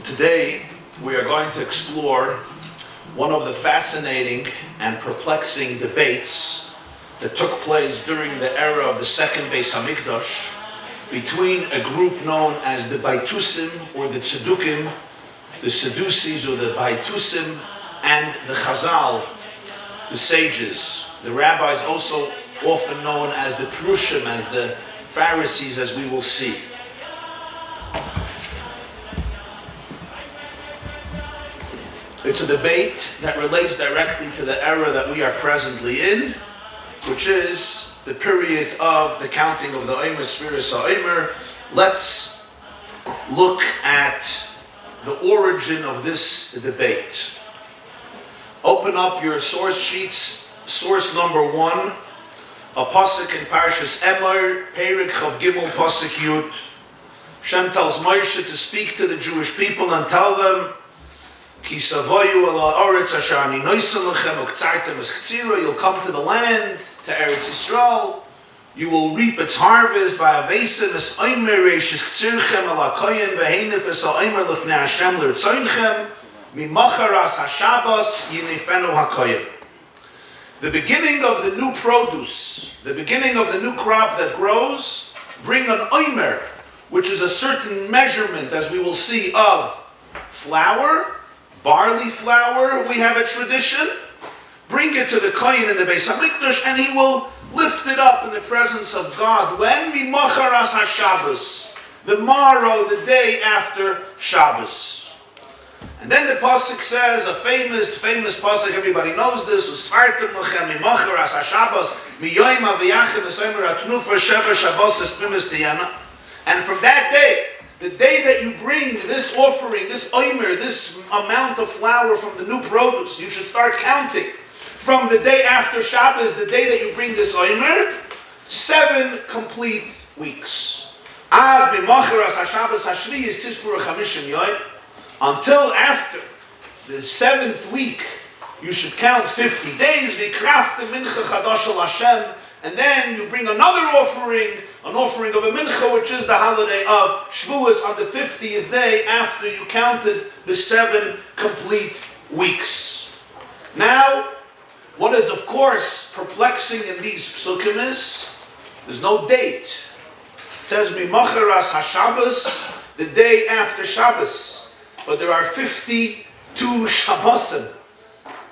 Today we are going to explore one of the fascinating and perplexing debates that took place during the era of the second Beis Hamikdash between a group known as the Boethusians or the Tzedukim, the Sadducees or the Boethusians, and the Chazal, the sages, the rabbis, also often known as the Prushim, as the Pharisees, as we will see. It's a debate that relates directly to the era that we are presently in, which is the period of the counting of the Omer, Sefirah. Let's look at the origin of this debate. Open up your source sheets, source number 1, a pasuk in Parshas Meir, Perek Chav Gimel, pasuk Yud. Shem tells Moshe to speak to the Jewish people and tell them, Ki savoyu ala oretz asher ani noisen lechem uktzartem es ktsira. You'll come to the land, to Eretz Yisrael. You will reap its harvest by avesim es omer reishis ktsirchem ala koyen vehenif es omer lefnei Hashem l'rtzonchem mimacharas haShabbos yinifenu hakoyen. The beginning of the new produce, the beginning of the new crop that grows, bring an omer, which is a certain measurement, as we will see, of flour, barley flour. We have a tradition. Bring it to the kohen in the Beis Hamikdash, and he will lift it up in the presence of God. When? Mimacharas haShabbos, the morrow, the day after Shabbos. And then the pasuk says, a famous pasuk, everybody knows this, Usfartem lechem mimacharas haShabbos miyoyim aviyachem esomer atnufa sheva Shabbos espimis tiyana. And from that day, the day that you bring this offering, this omer, this amount of flour from the new produce, you should start counting from the day after Shabbos, the day that you bring this omer, 7 complete weeks. Ad b'macharas haShabbos hashvi is tispur chamishim yoyim. Until after the 7th week, you should count 50 days. V'krafte mincha chadash al Hashem. And then you bring another offering, an offering of a mincha, which is the holiday of Shavuos on the 50th day after you counted the 7 complete weeks. Now, what is of course perplexing in these psukim is, there's no date. It says, Mimacharas haShabbos, the day after Shabbos. But there are 52 Shabbosim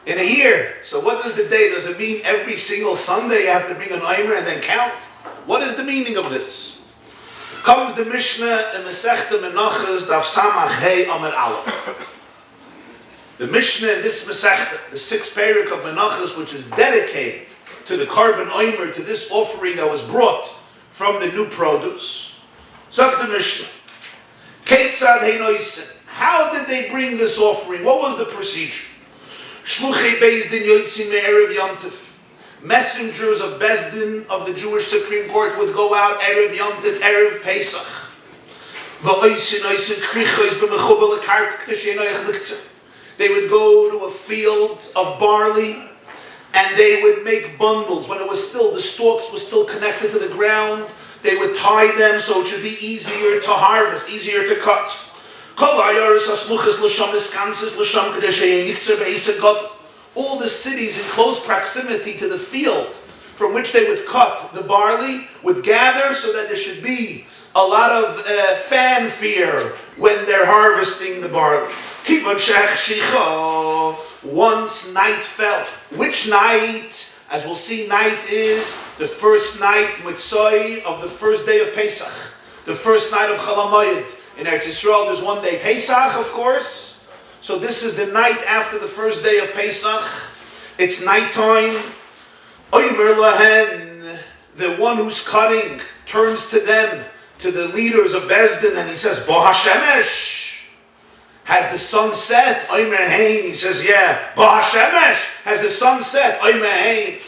in a year. So what is the day? Does it mean every single Sunday you have to bring an omer and then count? What is the meaning of this? Comes the Mishnah in Masechta Menachos Daf Samach Hey Amar Aleph. The Mishnah in this Masechta, the 6th Perek of Menachos, which is dedicated to the carbon omer, to this offering that was brought from the new produce. Zok the Mishnah, Keitzad Heinoisen. How did they bring this offering? What was the procedure? Shluchei Bezdin Yotzim Erev Yom Tov. Messengers of Bezdin, of the Jewish Supreme Court, would go out Erev Yom Tov, Erev Pesach. They would go to a field of barley, and they would make bundles. When it was still, the stalks were still connected to the ground, they would tie them so it should be easier to harvest, easier to cut. All the cities in close proximity to the field from which they would cut the barley would gather so that there should be a lot of fanfare when they're harvesting the barley. Once night fell. Which night? As we'll see, night is the first night, Mitzvah, of the first day of Pesach, the first night of Chol HaMoed. In Eretz Yisrael, there's one day Pesach, of course. So this is the night after the first day of Pesach. It's nighttime. Omer lahen, the one who's cutting, turns to them, to the leaders of Bezdin, and he says, Bo HaShemesh, has the sun set? Omer hein, he says, yeah. Bo HaShemesh, has the sun set? Omer hein.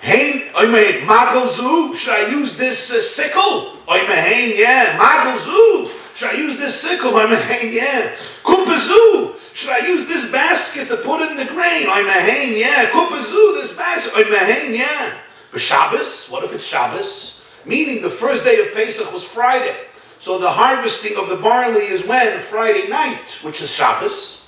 Hein, Omer, Magel zu, should I use this sickle? Omer hein, yeah. Magel zu. Should I use this sickle? I'm a hain, yeah. Kupazu. Should I use this basket to put in the grain? I'm a hain, yeah. Kupazu, this basket. I'm a hain, yeah. But Shabbos? What if it's Shabbos? Meaning the first day of Pesach was Friday. So the harvesting of the barley is when? Friday night, which is Shabbos.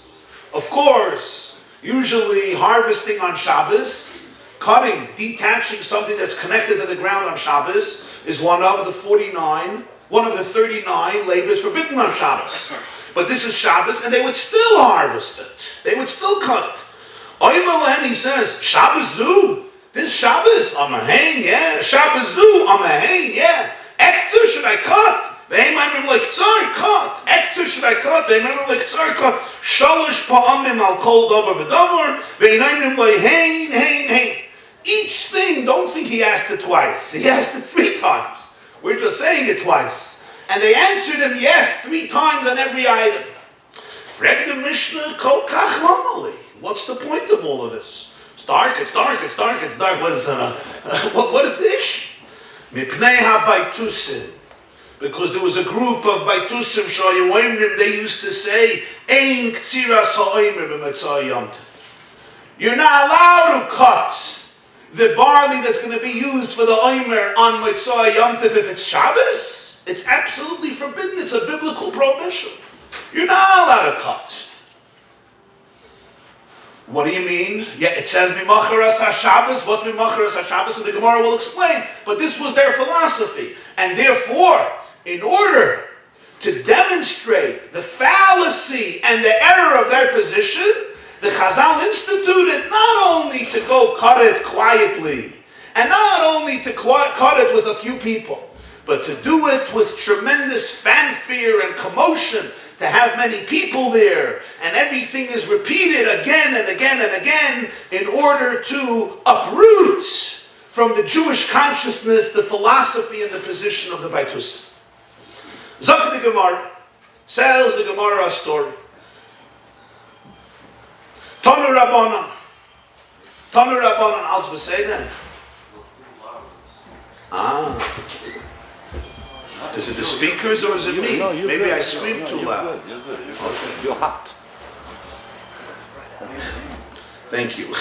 Of course, usually harvesting on Shabbos, cutting, detaching something that's connected to the ground on Shabbos is one of the 39 labors forbidden on Shabbos. But this is Shabbos, and they would still harvest it. They would still cut it. Omer, he says, Shabbos zu, this Shabbos, I'm a hain, yeah. Shabbos zu, I'm a hain, yeah. Ekzer should I cut? They might be like tzar cut. Ekzer should I cut? They might be like tzar cut. Shalosh pa'amim al kol davar v'davar. Ve'inayim like hain. Each thing, don't think he asked it twice. He asked it 3 times. We're just saying it twice. And they answered him yes 3 times on every item. Frag the Mishnah kol kach lamali. What's the point of all of this? It's dark. What is the issue? Mipnei ha-baitusim. Because there was a group of Boethusians, Shoyim, they used to say, Ein ktsiras ha'omer b'metzah yomtiv. You're not allowed to cut the barley that's going to be used for the Omer on Metzah Yomtiv if it's Shabbos. It's absolutely forbidden. It's a biblical prohibition. You're not allowed to cut. What do you mean? Yeah, it says Mimacharas HaShabbos. What's Mimacharas HaShabbos? And the Gemara will explain. But this was their philosophy. And therefore, in order to demonstrate the fallacy and the error of their position, the Chazal instituted not only to go cut it quietly, and not only to cut it with a few people, but to do it with tremendous fanfare and commotion, to have many people there, and everything is repeated again and again and again in order to uproot from the Jewish consciousness the philosophy and the position of the Boethusians. Zok the Gemara, tells the Gemara a story. Tanu Rabbanan, als beseden. Is it the speakers or is it me? No, Maybe good. I scream too loud. You're good. You're hot. Thank you.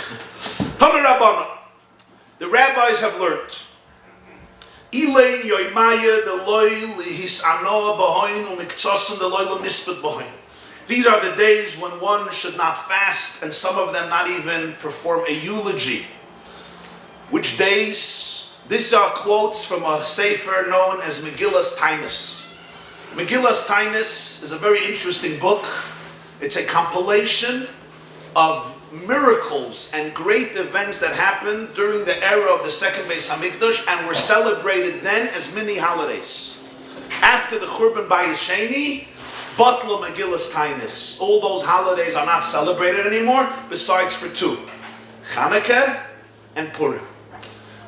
Tanu Rabbanan. The rabbis have learned. Ilain yoimaya deloy lihisano b'hoin umiktsasun deloy lemispet b'hoin. These are the days when one should not fast, and some of them not even perform a eulogy. Which days? These are quotes from a sefer known as Megillas Tainus. Megillas Tainus is a very interesting book. It's a compilation of miracles and great events that happened during the era of the second Beis Hamikdash and were celebrated then as mini holidays. After the Churban Bayis Sheni, Batla Megillas Tainus. All those holidays are not celebrated anymore, besides for 2. Chanukah and Purim.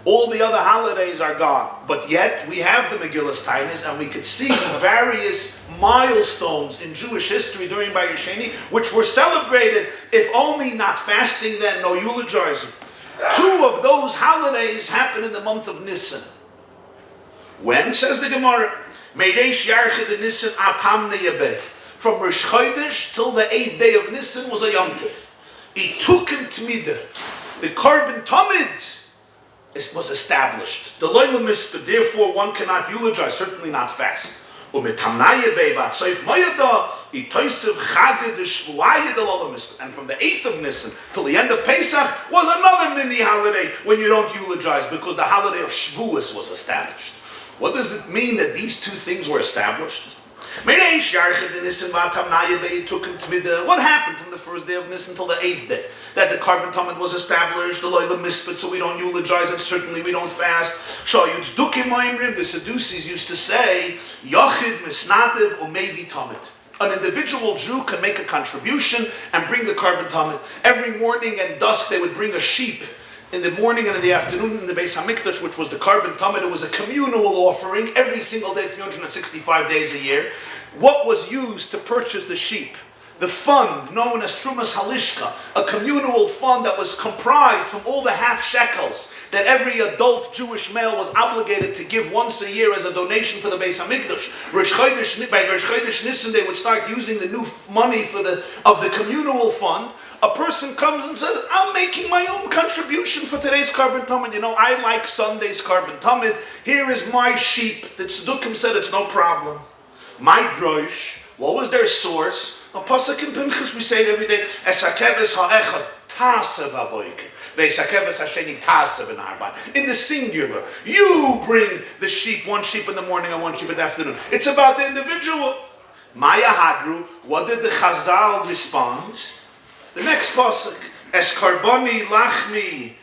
All the other holidays are gone. But yet, we have the Megillas Tainus, and we could see various milestones in Jewish history during Bayis Sheni, which were celebrated, if only not fasting then, no eulogizing. 2 of those holidays happen in the month of Nisan. When, says the Gemara, Meireish Yarchid Nisan Atam Neyabeh. From Rosh Chodesh till the 8th day of Nisan was a Yom Tov. Tzedukim Tmida. The Korban Tamid was established. The Loila Mispah, therefore one cannot eulogize, certainly not fast. And from the 8th of Nisan till the end of Pesach was another mini holiday when you don't eulogize, because the holiday of Shavuos was established. What does it mean that these 2 things were established? What happened from the first day of Nisan until the 8th day? That the Korban Tamid was established, the Loila Mispah, so we don't eulogize and certainly we don't fast. The Sadducees used to say, Yochid Misnadev Umevi Tamid. An individual Jew can make a contribution and bring the Korban Tamid. Every morning and dusk they would bring a sheep. In the morning and in the afternoon in the Beis Hamikdash, which was the Korban Tamid, it was a communal offering every single day, 365 days a year. What was used to purchase the sheep? The fund known as Trumas Halishka, a communal fund that was comprised from all the half shekels that every adult Jewish male was obligated to give once a year as a donation for the Beis Hamikdash. By Rosh Chodesh Nisan, they would start using the new money of the communal fund. A person comes and says, I'm making my own contribution for today's Korban Tamid. You know, I like Sunday's Korban Tamid. Here is my sheep. The Tzedukim said it's no problem. My drosh, what was their source? On Pasuk in Pinchas, we say it every day. Esakeves ha'echad tasev aboike. Ve'esakeves ha'sheni tasev in harban. In the singular, you bring the sheep, one sheep in the morning and one sheep in the afternoon. It's about the individual. Maya hadru. What did the Chazal respond? The next pasuk, es karboni lachmi.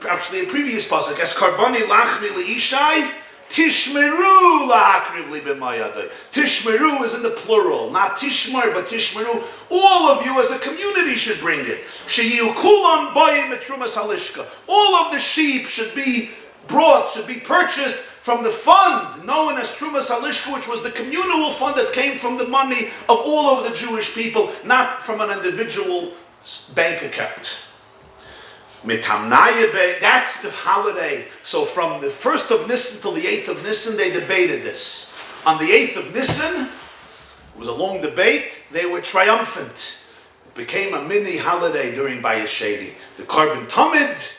Actually, a previous pasuk, es karboni lachmi leishai. Tishmeru la'akriv b'mayadai. Tishmeru is in the plural, not tishmar, but tishmeru. All of you as a community should bring it. Sheyu kulam bayim etrumas halishka. All of the sheep should be brought, should be purchased from the fund known as Trumas Halishka, which was the communal fund that came from the money of all of the Jewish people, not from an individual bank account. That's the holiday. So from the 1st of Nisan till the 8th of Nisan, they debated this. On the 8th of Nisan, it was a long debate, they were triumphant. It became a mini holiday during Bayis Sheni. The Korban Tamid,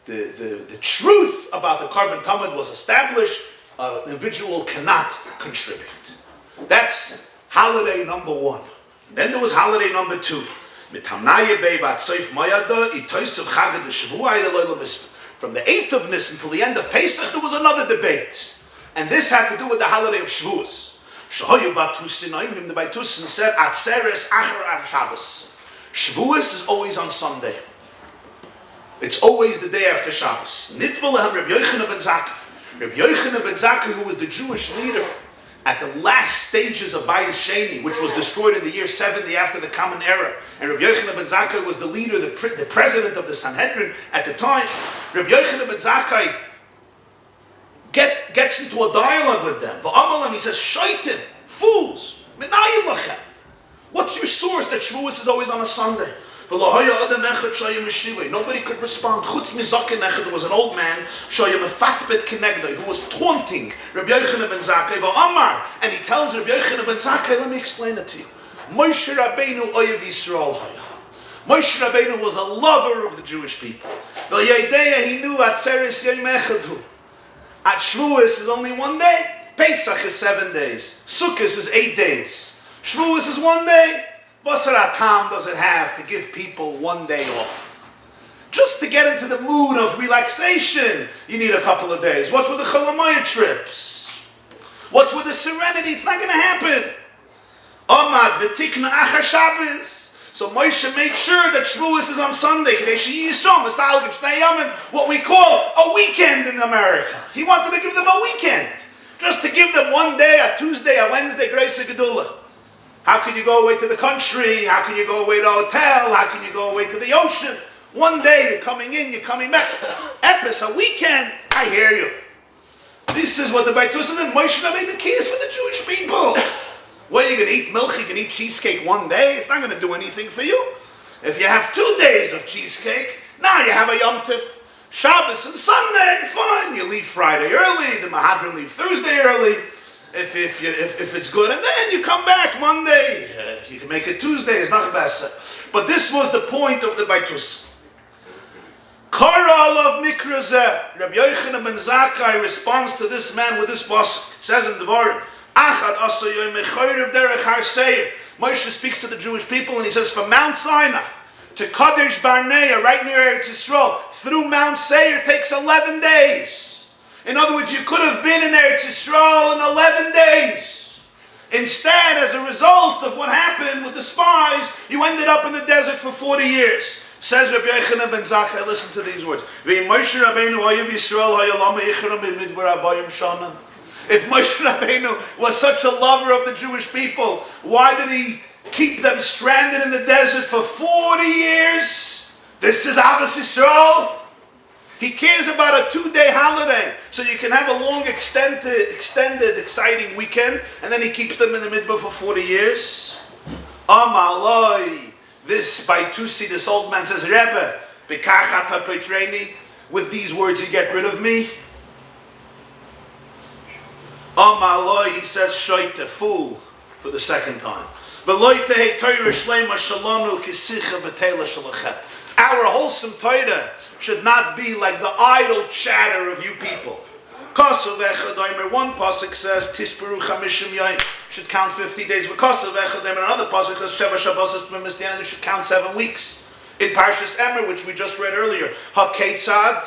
the truth about the Korban Tamid was established. An individual cannot contribute. That's holiday number 1. Then there was holiday number 2. From the 8th of Nisan till the end of Pesach, there was another debate. And this had to do with the holiday of Shavuos. The Boethusians said, Atzeres achar Shabbos. Shavuos is always on Sunday. It's always the day after Shabbos. Rabbi Yochanan ben Zakkai, who was the Jewish leader at the last stages of Bayis Sheni, which was destroyed in the year 70 after the Common Era. And Rabbi Yochanan ben Zakkai was the leader, the president of the Sanhedrin at the time. Rabbi Yochanan ben Zakkai gets into a dialogue with them. He says, Shaitim, fools, what's your source that Shavuos is always on a Sunday? Nobody could respond. There was an old man who was taunting Rabbi Yochanan ben Zakkai, and he tells Rabbi Yochanan ben Zakkai, let me explain it to you. Moshe Rabbeinu oyev Yisrael. Moshe Rabbeinu was a lover of the Jewish people. He knew Atzeres Yom Echad. At Shavuos is only one day. Pesach is 7 days. Sukkot is 8 days. Shavuos is 1 day. What time does it have to give people 1 day off? Just to get into the mood of relaxation, you need a couple of days. What's with the Cholamaya trips? What's with the serenity? It's not going to happen. Amad v'tikna achar Shabbos. So Moshe made sure that Shavuos is on Sunday. What we call a weekend in America. He wanted to give them a weekend. Just to give them 1 day, a Tuesday, a Wednesday, Grace Gedula. How can you go away to the country? How can you go away to a hotel? How can you go away to the ocean? 1 day, you're coming in, you're coming back. Epis, a weekend. I hear you. This is what the Boethusians and Moshe made the keys for the Jewish people. Well, you can eat milk, you can eat cheesecake 1 day. It's not going to do anything for you. If you have 2 days of cheesecake, now you have a Yom Tif, Shabbos and Sunday. Fine, you leave Friday early. The Mahadran leave Thursday early. If it's good, and then you come back Monday. You can make it Tuesday. It's not the best. But this was the point of the Boethusians. Karal of Mikrazeh. Rabbi Yochanan ben Zakkai responds to this man with this pasuk. Says in the Devarim, Achad asayoy mechorev derech har seir. Moshe speaks to the Jewish people and he says, from Mount Sinai to Kadesh Barnea, right near Eretz Yisrael, through Mount Seir takes 11 days. In other words, you could have been in Eretz Yisrael in 11 days. Instead, as a result of what happened with the spies, you ended up in the desert for 40 years. Says Rabbi Yochanan ben Zakkai, listen to these words. If Moshe Rabbeinu was such a lover of the Jewish people, why did he keep them stranded in the desert for 40 years? This is Ahavas Yisrael. He cares about a 2-day holiday, so you can have a long, extended, exciting weekend, and then he keeps them in the midbar for 40 years. Amaloi, this Boethusi, this old man says, Rebbe, with these words you get rid of me. Amaloi, he says, Shoite, fool, for the second time. Our wholesome Torah should not be like the idle chatter of you people. V'kosav echad omer, one pasuk says, Tisperu chamishim yoyim, should count 50 days. V'kosav echad omer, another pasuk says, Sheva Shabbos Tmemis Dianan, should count 7 weeks. In Parshas Omer, which we just read earlier, HaKeitzad,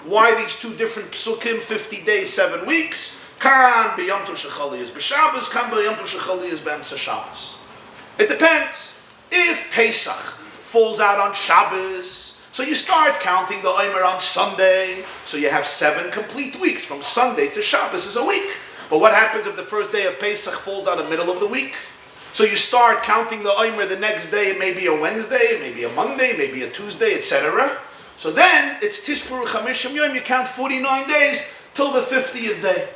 why these two different psukim, 50 days, 7 weeks? Kan b'yom tov shechali is b'Shabbos, kan b'yom tov shechali is b'emtza Shabbos. It depends. If Pesach falls out on Shabbos, so you start counting the Omer on Sunday, so you have 7 complete weeks. From Sunday to Shabbos is a week. But what happens if the first day of Pesach falls out in the middle of the week? So you start counting the Omer the next day, it may be a Wednesday, maybe a Monday, maybe a Tuesday, etc. So then it's Tisperu Chamishim Yom, you count 49 days till the 50th day.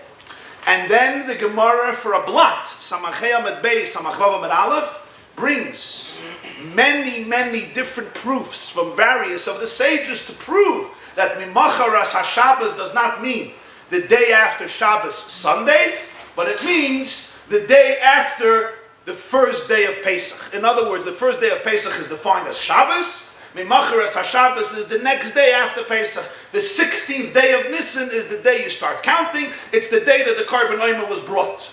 And then the Gemara for a blot, Samachei Amud Beis, Samach Vav Amud Aleph, brings many different proofs from various of the sages to prove that Mimacharas HaShabbos does not mean the day after Shabbos Sunday, but it means the day after the first day of Pesach. In other words, the first day of Pesach is defined as Shabbos. Mimacharas HaShabbos is the next day after Pesach. The 16th day of Nisan is the day you start counting. It's the day that the Korban Omer was brought.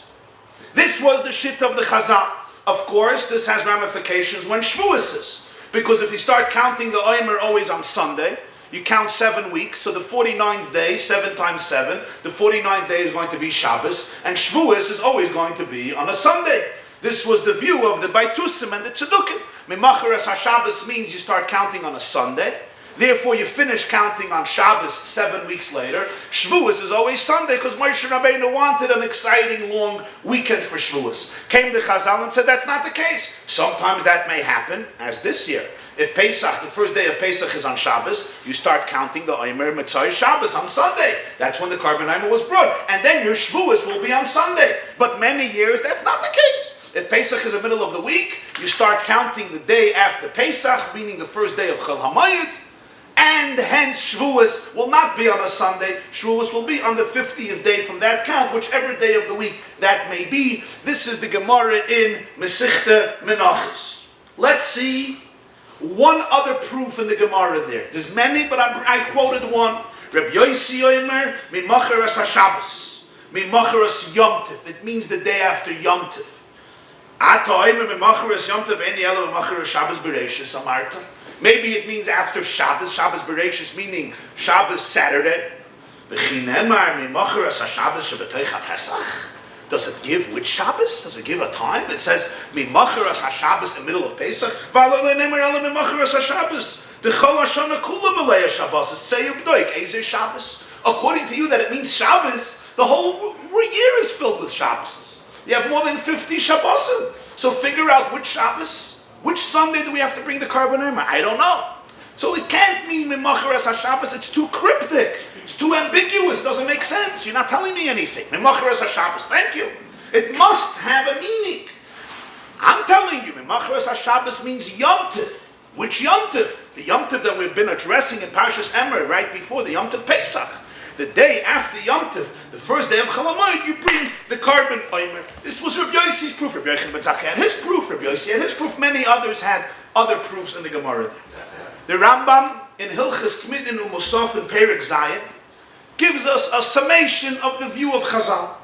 This was the shit of the Chazal. Of course, this has ramifications when Shavuos is. Because if you start counting the Omer always on Sunday, you count 7 weeks, so the 49th day, 7 times 7, the 49th day is going to be Shabbos, and Shavuos is always going to be on a Sunday. This was the view of the Boethusians and the Tzedukim. Mimacharas HaShabbos means you start counting on a Sunday. Therefore, you finish counting on Shabbos 7 weeks later. Shavuos is always Sunday because Moshe Rabbeinu wanted an exciting long weekend for Shavuos. Came the Chazal and said that's not the case. Sometimes that may happen, as this year. If Pesach, the first day of Pesach is on Shabbos, you start counting the Omer Mitzvah Shabbos on Sunday. That's when the Korban Omer was brought. And then your Shavuos will be on Sunday. But many years, that's not the case. If Pesach is the middle of the week, you start counting the day after Pesach, meaning the first day of Chol HaMoed, and hence Shavuos will not be on a Sunday. Shavuos will be on the 50th day from that count, whichever day of the week that may be. This is the Gemara in Mesichta Menachos. Let's see one other proof in the Gemara there. There's many, but I quoted one. Rabbi Yossi Omer, Mimacharas HaShabbos, Mimacharas Yom Tov. It means the day after Yom Tov. Maybe it means after Shabbos, Shabbos Bereshis, meaning Shabbos Saturday. Does it give which Shabbos? Does it give a time? It says Mimacharas HaShabbos in the middle of Pesach. According to you, that it means Shabbos, the whole year is filled with Shabbos. You have more than 50 Shabbosim. So figure out which Shabbos, which Sunday do we have to bring the Korban Omer? I don't know. So it can't mean Mimacharas HaShabbos. It's too cryptic. It's too ambiguous. It doesn't make sense. You're not telling me anything. Mimacharas HaShabbos. Thank you. It must have a meaning. I'm telling you, Mimacharas HaShabbos means Yom Tov. Which Yom Tov? The Yom Tov that we've been addressing in Parshas Omer right before, the Yom Tov Pesach. The day after Yom Tov, the first day of Chol HaMoed, you bring the Korban Omer. This was Rabbi Yossi's proof. Rabbi Yochanan ben Zakkai had his proof. Rabbi Yossi had his proof. Many others had other proofs in the Gemara there. The Rambam in Hilchas Tmidin U'Musaf in Perek Zayin gives us a summation of the view of Chazal.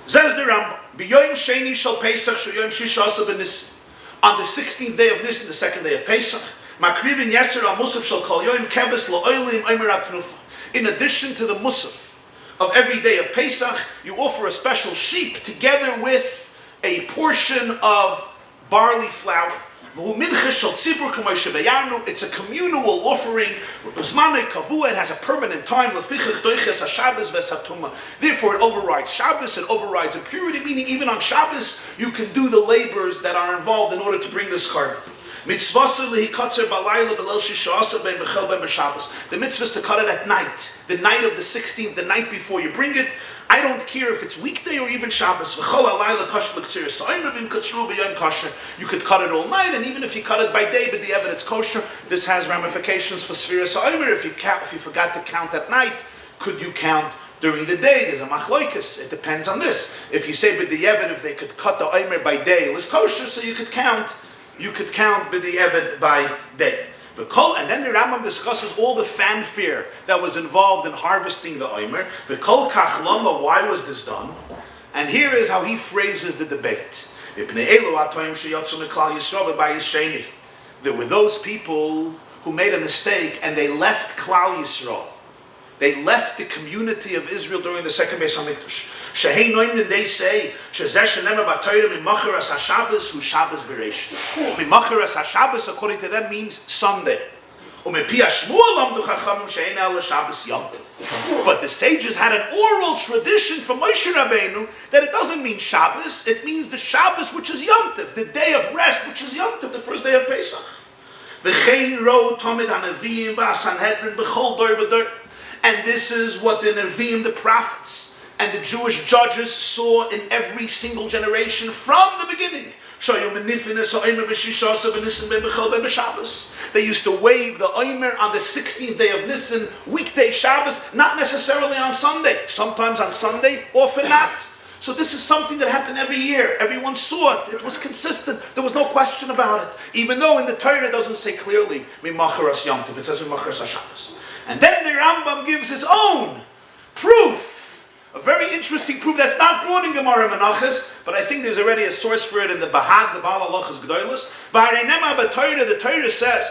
Says the Rambam, B'yoyim Sheni Shal Pesach Shoyim Shishasa B'Nisim. On the 16th day of Nisan, the second day of Pesach, Makrivin Yeser Al Musaf Shal Kol Yoyim Keves Lo Oilim Omer Atnufa. In addition to the Musaf of every day of Pesach, you offer a special sheep together with a portion of barley flour. It's a communal offering. It has a permanent time. Therefore, it overrides Shabbos, it overrides impurity, meaning even on Shabbos, you can do the labors that are involved in order to bring this carbon. The mitzvah is to cut it at night, the night of the 16th, the night before you bring it. I don't care if it's weekday or even Shabbos. You could cut it all night, and even if you cut it by day, but the evidence kosher, this has ramifications for Sefirah Class. If you forgot to count at night, could you count during the day? There's a machloikus. It depends on this. If you say b'di'evet, if they could cut the Omer by day, it was kosher, so you could count b'di'evet by day. And then the Rambam discusses all the fanfare that was involved in harvesting the Omer. V'kol kach lama, why was this done? And here is how he phrases the debate. There were those people who made a mistake and they left Klal Yisrael. They left the community of Israel during the second Beis Hamikdash. Shehei noimrin, they say, shezeh shenemar b'Torah mimacharas haShabbos hu Shabbos bereishis. Mimacharas haShabbos, according to them, means Sunday. Umepi hashmuel lamdu chachamim she'ein el Shabbos Yom Tov. But the sages had an oral tradition from Moshe Rabbeinu that it doesn't mean Shabbos, it means the Shabbos which is Yom Tov, the day of rest which is Yom Tov, the first day of Pesach. V'chein ro tamid hanaviyim ba'sanhedrin b'chol dor v'dor. And this is what the Nevi'im, the prophets, and the Jewish judges saw in every single generation from the beginning. They used to wave the Omer on the 16th day of Nisan, weekday Shabbos, not necessarily on Sunday. Sometimes on Sunday, often not. So this is something that happened every year. Everyone saw it. It was consistent. There was no question about it. Even though in the Torah it doesn't say clearly, Mimacharas Yom Tov, it says Mimacharas HaShabbos. And then the Rambam gives his own proof, a very interesting proof that's not brought in Gemara Menachos, but I think there's already a source for it in the Bahag, the Baal Halachas Gdolos. The Torah says,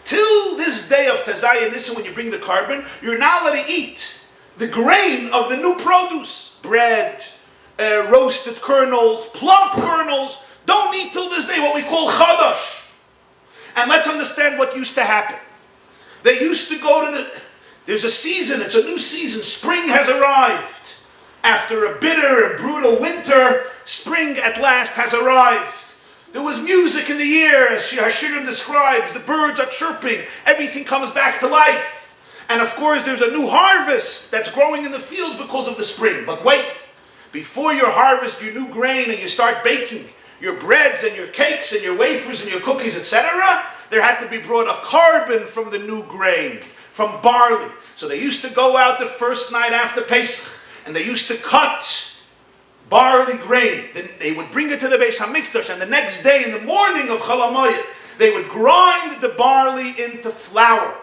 till this day of Tazayah Nisan, when you bring the carbon, you're not allowed to eat the grain of the new produce, bread, roasted kernels, plump kernels. Don't eat till this day what we call Chadash. And let's understand what used to happen. They used to go to there's a season, it's a new season. Spring has arrived. After a bitter and brutal winter, spring at last has arrived. There was music in the air, as Hashirim describes. The birds are chirping. Everything comes back to life. And of course, there's a new harvest that's growing in the fields because of the spring. But wait, before you harvest your new grain and you start baking your breads and your cakes and your wafers and your cookies, etc., there had to be brought a carbon from the new grain, from barley. So they used to go out the first night after Pesach, and they used to cut barley grain. Then they would bring it to the Beis Hamikdash, and the next day in the morning of Chol HaMoed, they would grind the barley into flour,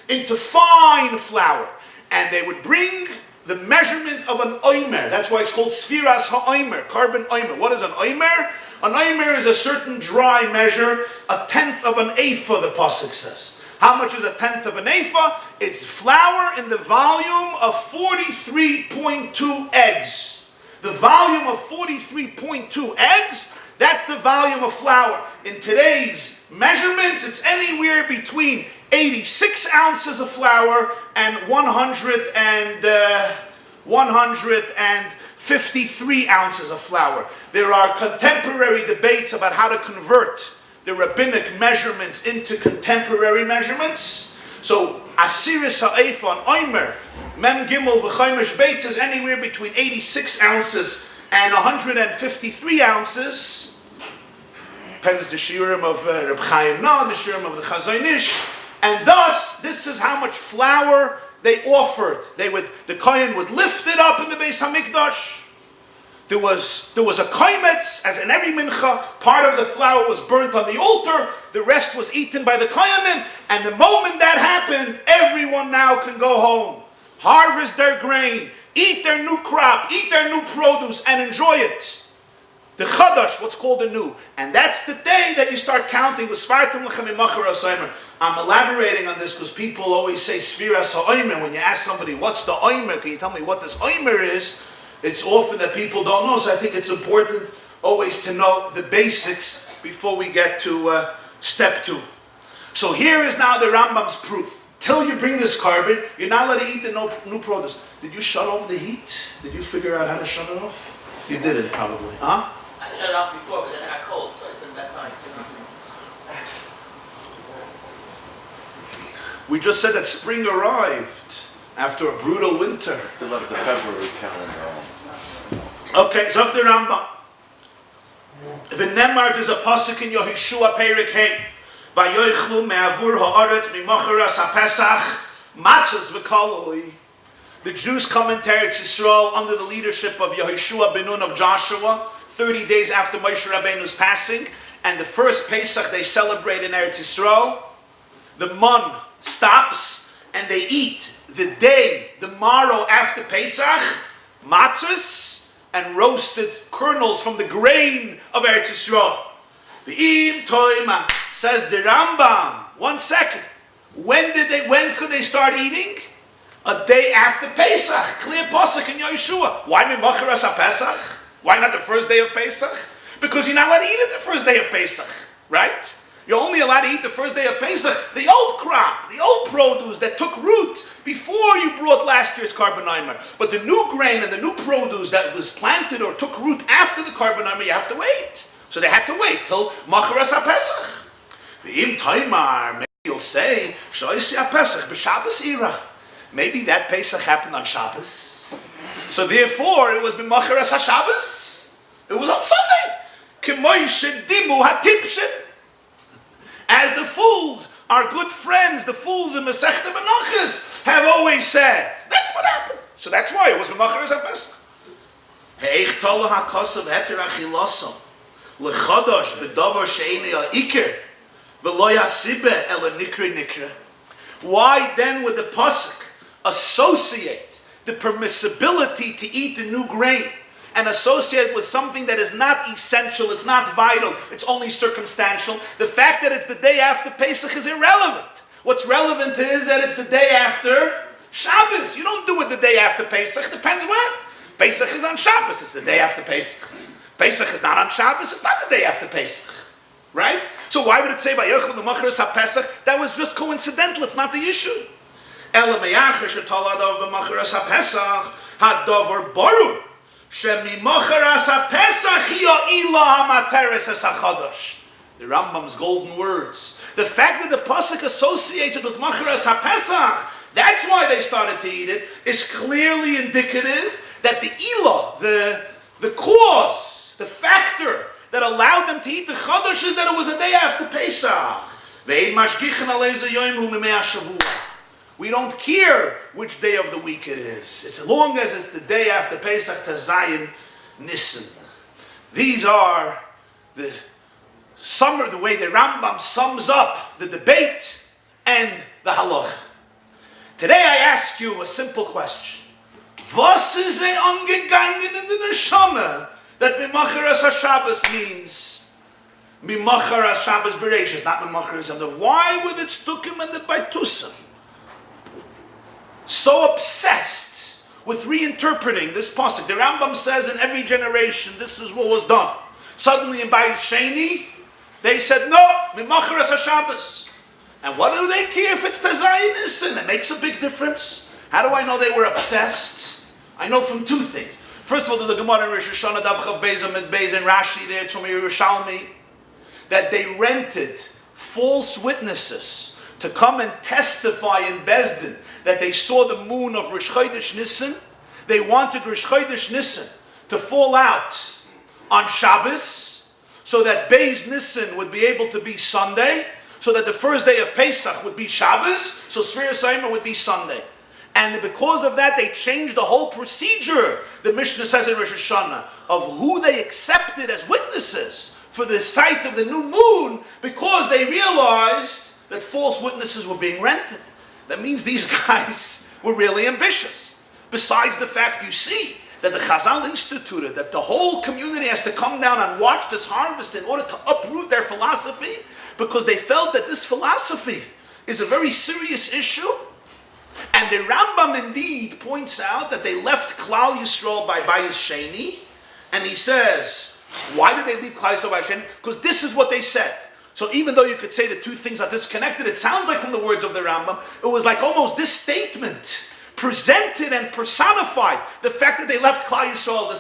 into fine flour, and they would bring the measurement of an Omer. That's why it's called Sefirah HaOmer, carbon Omer. What is an Omer? An Omer is a certain dry measure, a tenth of an ephah, the pasuk says. How much is a tenth of an ephah? It's flour in the volume of 43.2 eggs. The volume of 43.2 eggs, that's the volume of flour. In today's measurements, it's anywhere between 86 ounces of flour and 153 ounces of flour. There are contemporary debates about how to convert the rabbinic measurements into contemporary measurements. So, Asiris ha'efa, an Omer, Mem Gimel v'chaymesh Beitz is anywhere between 86 ounces and 153 ounces. Depends the shiurim of Reb Chaim Na, the shiurim of the Chazon Ish. And thus, this is how much flour they offered. The kohen would lift it up in the Beis Hamikdash. There was a kaimetz, as in every mincha, part of the flour was burnt on the altar, the rest was eaten by the kohanim, and the moment that happened, everyone now can go home, harvest their grain, eat their new crop, eat their new produce, and enjoy it. The chadash, what's called the new. And that's the day that you start counting. I'm elaborating on this because people always say Sefirah HaOmer. When you ask somebody, what's the Omer? Can you tell me what this Omer is? It's often that people don't know, so I think it's important always to know the basics before we get to step 2. So here is now the Rambam's proof. Till you bring this carbon, you're not allowed to eat the new produce. Did you shut off the heat? Did you figure out how to shut it off? You didn't, probably. Huh? I shut it off before, but then it got cold, so I couldn't back on. We just said that spring arrived after a brutal winter. Still have the February calendar. Okay, Zok the Rambam. The Nemar, there's a pasuk in Yehoshua Perek Hey. Vayoichlu me'avur ha'aretz mimacharas ha'pesach matzos v'kaloi. The Jews come into Eretz Yisrael under the leadership of Yehoshua ben Nun of Joshua, 30 days after Moshe Rabbeinu's passing, and the first Pesach they celebrate in Eretz Yisrael, the Mon stops and they eat the Morrow after Pesach, matzahs and roasted kernels from the grain of Eretz Yisrael. V'im toima, says the Rambam. 1 second. When could they start eating? A day after Pesach. Clear Pasuk in Yeshua. Why Mimacharas HaPesach? Why not the first day of Pesach? Because you're not allowed to eat it the first day of Pesach, right? You're only allowed to eat the first day of Pesach, the old crop, the old produce that took root before you brought last year's carbon-imer. But the new grain and the new produce that was planted or took root after the carbon-imer, you have to wait. So they had to wait till Macharas HaPesach. V'im Taimar, maybe you'll say, Shoisi HaPesach, b'Shabbos Ira. Maybe that Pesach happened on Shabbos. So therefore, it was b'Macharas HaShabbos. It was on Sunday. K'moishe dimu hatipshin. As the fools, our good friends, the fools in Masechta Menachos, have always said. That's what happened. So that's why it was b'Macharas HaPesach. He'eich tola ha'kosav heter achilasam. L'chodosh b'davar she'enei ha'ikir. V'lo yasibeh ela nikre nikre. Why then would the pasuk associate the permissibility to eat the new grain and associate it with something that is not essential, it's not vital, it's only circumstantial? The fact that it's the day after Pesach is irrelevant. What's relevant is that it's the day after Shabbos. You don't do it the day after Pesach, depends when. Pesach is on Shabbos, it's the day after Pesach. Pesach is not on Shabbos, it's not the day after Pesach. Right? So why would it say by Yochel B'Macharas HaPesach? That was just coincidental, it's not the issue. Ela meyacher shetala adav b'Macharas HaPesach hadavar baru shemimacharas HaPesach ha'ila ha'materes es ha'chadash. The Rambam's golden words. The fact that the pasuk associates it with Macharas HaPesach, that's why they started to eat it, is clearly indicative that the ilah, the cause, the factor that allowed them to eat the Chadash is that it was a day after Pesach. We don't care which day of the week it is. It's as long as it's the day after Pesach to Zayin Nissen. These are the way the Rambam sums up the debate and the halach. Today I ask you a simple question. Was ist angegangen in the Neshama that Mimacharas HaShabbos means Mimacharas Shabbos Bereishis, not Mimacharas Yom Tov? Why were the Tzedukim and the Boethusians so obsessed with reinterpreting this pasuk? The Rambam says in every generation this is what was done. Suddenly in Bayis Sheni, they said, no, Mimacharas HaShabbos. And what do they care if it's Tazayin Nissen? It makes a big difference. How do I know they were obsessed? I know from two things. First of all, there's a Gemara in Rosh Hashanah, Daf Chav Beis Amid Beis, and Rashi there, it's from Yerushalmi, that they rented false witnesses to come and testify in Bezdin that they saw the moon of Rosh Chodesh Nissen. They wanted Rosh Chodesh Nissen to fall out on Shabbos, so that Beis Nissen would be able to be Sunday, so that the first day of Pesach would be Shabbos, so Sefirah Class would be Sunday. And because of that, they changed the whole procedure, the Mishnah says in Rosh Hashanah, of who they accepted as witnesses for the sight of the new moon, because they realized that false witnesses were being rented. That means these guys were really ambitious. Besides the fact you see that the Chazal instituted that the whole community has to come down and watch this harvest in order to uproot their philosophy, because they felt that this philosophy is a very serious issue. And the Rambam indeed points out that they left Klal Yisrael by Bayis Sheni, and he says, why did they leave Klal Yisrael by Bayis Sheni? Because this is what they said. So even though you could say the two things are disconnected, it sounds like from the words of the Rambam, it was like almost this statement presented and personified the fact that they left Klal Yisrael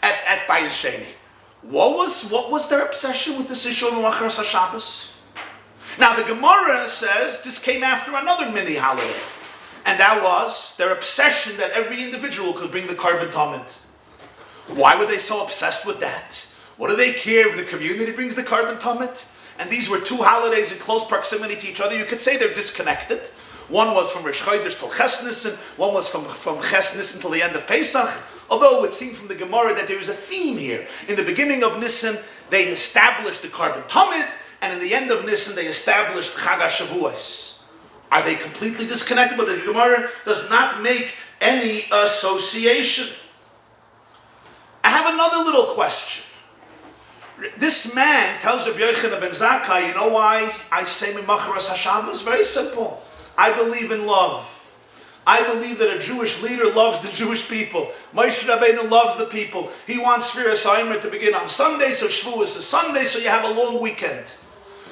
at Bayis Sheni. What was their obsession with this issue of Macharas HaShabbos? Now the Gemara says this came after another mini holiday. And that was their obsession that every individual could bring the carbon tamid. Why were they so obsessed with that? What do they care if the community brings the carbon tamid? And these were two holidays in close proximity to each other. You could say they're disconnected. One was from Rosh Chodesh till Ches Nissen. One was from Ches Nissen till the end of Pesach. Although it would seem from the Gemara that there is a theme here. In the beginning of Nisan, they established the Karban Tamid, and in the end of Nisan, they established Chag HaShavuos. Are they completely disconnected? But the Gemara does not make any association. I have another little question. This man tells Rabbi Yochanan ben Zakkai, you know why I say Mimacharas HaShabbos? Very simple. I believe in love. I believe that a Jewish leader loves the Jewish people. Moshe Rabbeinu loves the people. He wants Sefirah Class to begin on Sunday, so Shavuos is Sunday, so you have a long weekend.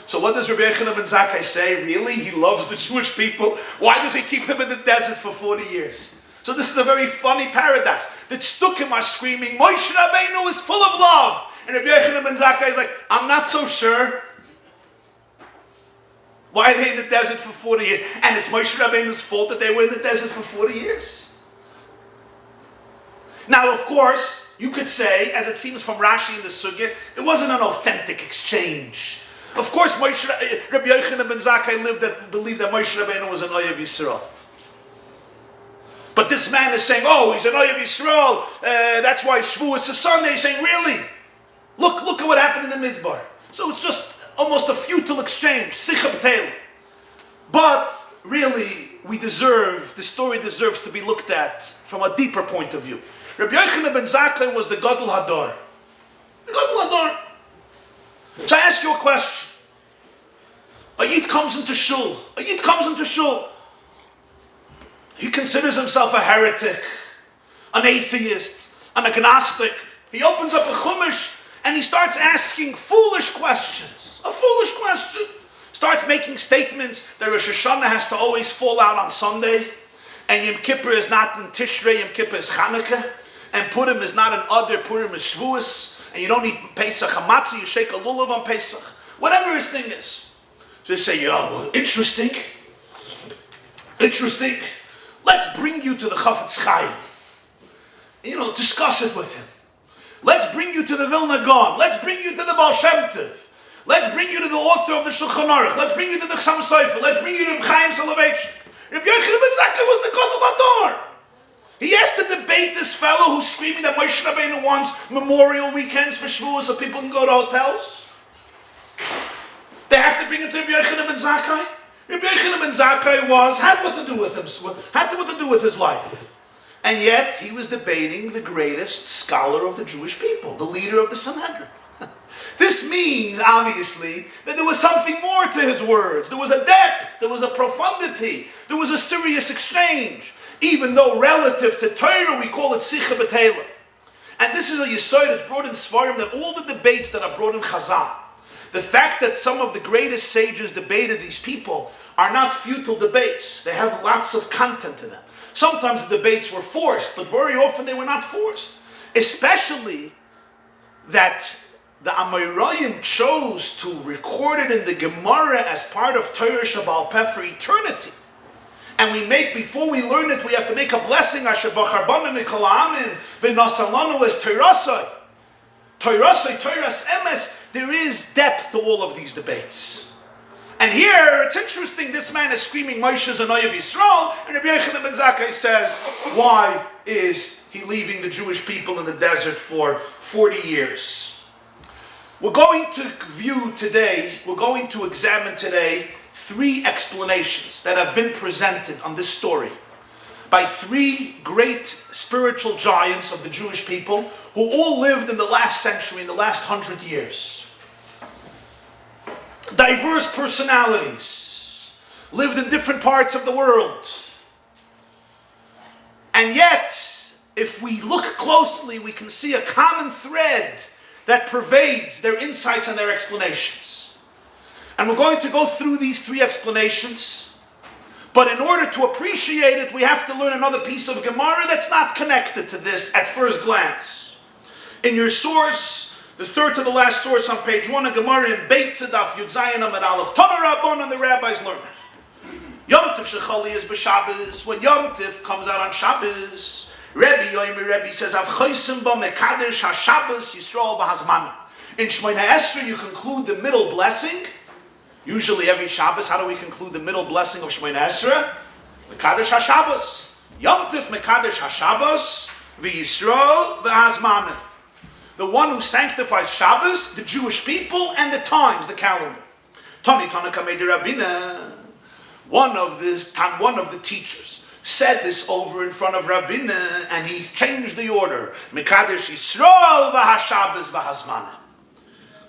So what does Rabbi Yochanan ben Zakkai say? Really? He loves the Jewish people? Why does he keep them in the desert for 40 years? So this is a very funny paradox. The Tzedukim are screaming, Moshe Rabbeinu is full of love. And Rabbi Yochanan ben Zakkai is like, I'm not so sure. Why are they in the desert for 40 years? And it's Moshe Rabbeinu's fault that they were in the desert for 40 years. Now, of course, you could say, as it seems from Rashi in the Sugya, it wasn't an authentic exchange. Of course, Rabbi Yochanan ben Zakkai believed that Moshe Rabbeinu was an Oyev Yisrael. But this man is saying, oh, he's an Oyev Yisrael, that's why Shavuos is Sunday. He's saying, really? Look at what happened in the Midbar. So it's just almost a futile exchange, Sicha B'Teila. But really, the story deserves to be looked at from a deeper point of view. Rabbi Yochanan ben Zakkai was the Gadol Hador. The Gadol Hador. So I ask you a question. A Yid comes into shul. He considers himself a heretic, an atheist, an agnostic. He opens up a chumash and he starts asking foolish questions. A foolish question. Starts making statements that Rosh Hashanah has to always fall out on Sunday, and Yom Kippur is not in Tishrei, Yom Kippur is Chanukah, and Purim is not an Adar, Purim is Shavuos, and you don't eat Pesach Hamatzah, you shake a lulav on Pesach. Whatever his thing is. So they say, well, interesting. Let's bring you to the Chafetz Chaim. Discuss it with him. Let's bring you to the Vilna Gaon. Let's bring you to the Baal Shem Tov. Let's bring you to the author of the Shulchan Aruch. Let's bring you to the Chaim Sofer. Let's bring you to Chaim Soloveitchik. Rabbi Yochanan ben Zakkai was the Gadol Hador. He has to debate this fellow who's screaming that Moshe Rabbeinu wants memorial weekends for Shavuos so people can go to hotels. They have to bring it to Rabbi Yochanan ben Zakkai. Rabbi Yochanan ben Zakkai had what to do with him, had what to do with his life. And yet, he was debating the greatest scholar of the Jewish people, the leader of the Sanhedrin. This means, obviously, that there was something more to his words. There was a depth, there was a profundity, there was a serious exchange. Even though relative to Torah, we call it Sicha B'Teila. And this is a Yesod that's brought in Svarim, that all the debates that are brought in Chazal, the fact that some of the greatest sages debated these people are not futile debates. They have lots of content to them. Sometimes the debates were forced, but very often they were not forced. Especially that the Amoraim chose to record it in the Gemara as part of Torah Shabbal Peh for eternity. And before we learn it, we have to make a blessing, Asher Bachar Banu Mikol Ha'amim, V'nasalanu es Teirasai. Teirasai, Teiras Emes, there is depth to all of these debates. And here, it's interesting, this man is screaming, Moshe is an Oyev Yisrael, and Rabbi Yochanan ben Zakkai says, why is he leaving the Jewish people in the desert for 40 years? We're going to examine today 3 explanations that have been presented on this story by 3 great spiritual giants of the Jewish people who all lived in the last century, in the last 100 years. Diverse personalities, lived in different parts of the world. And yet, if we look closely, we can see a common thread that pervades their insights and their explanations. And we're going to go through these 3 explanations, but in order to appreciate it, we have to learn another piece of Gemara that's not connected to this at first glance. In your source, the third to the last source on page 1 of Gemara in Beit Tzedaf Yud Zayin Amud Aleph, Tana Rabbon, and the rabbis learn. Yom Tov Shechali is b'Shabbos. When Yom Tov comes out on Shabbos, Rebbe says, Av Chosim Ba Mekadesh HaShabbos Yisrael B'Hazmanu. In Shmoneh Esrei, you conclude the middle blessing. Usually every Shabbos, how do we conclude the middle blessing of Shmoneh Esrei? Mekadesh HaShabbos. Yom Tov Mekadesh HaShabbos. v'Yisrael v'Hazmanim. The one who sanctifies Shabbos, the Jewish people, and the times, the calendar. Tani Tanaka made Rabbina. One of the teachers said this over in front of Rabbina, and he changed the order. Mekadesh Yisrael v'Hashabbos v'Hazmanim.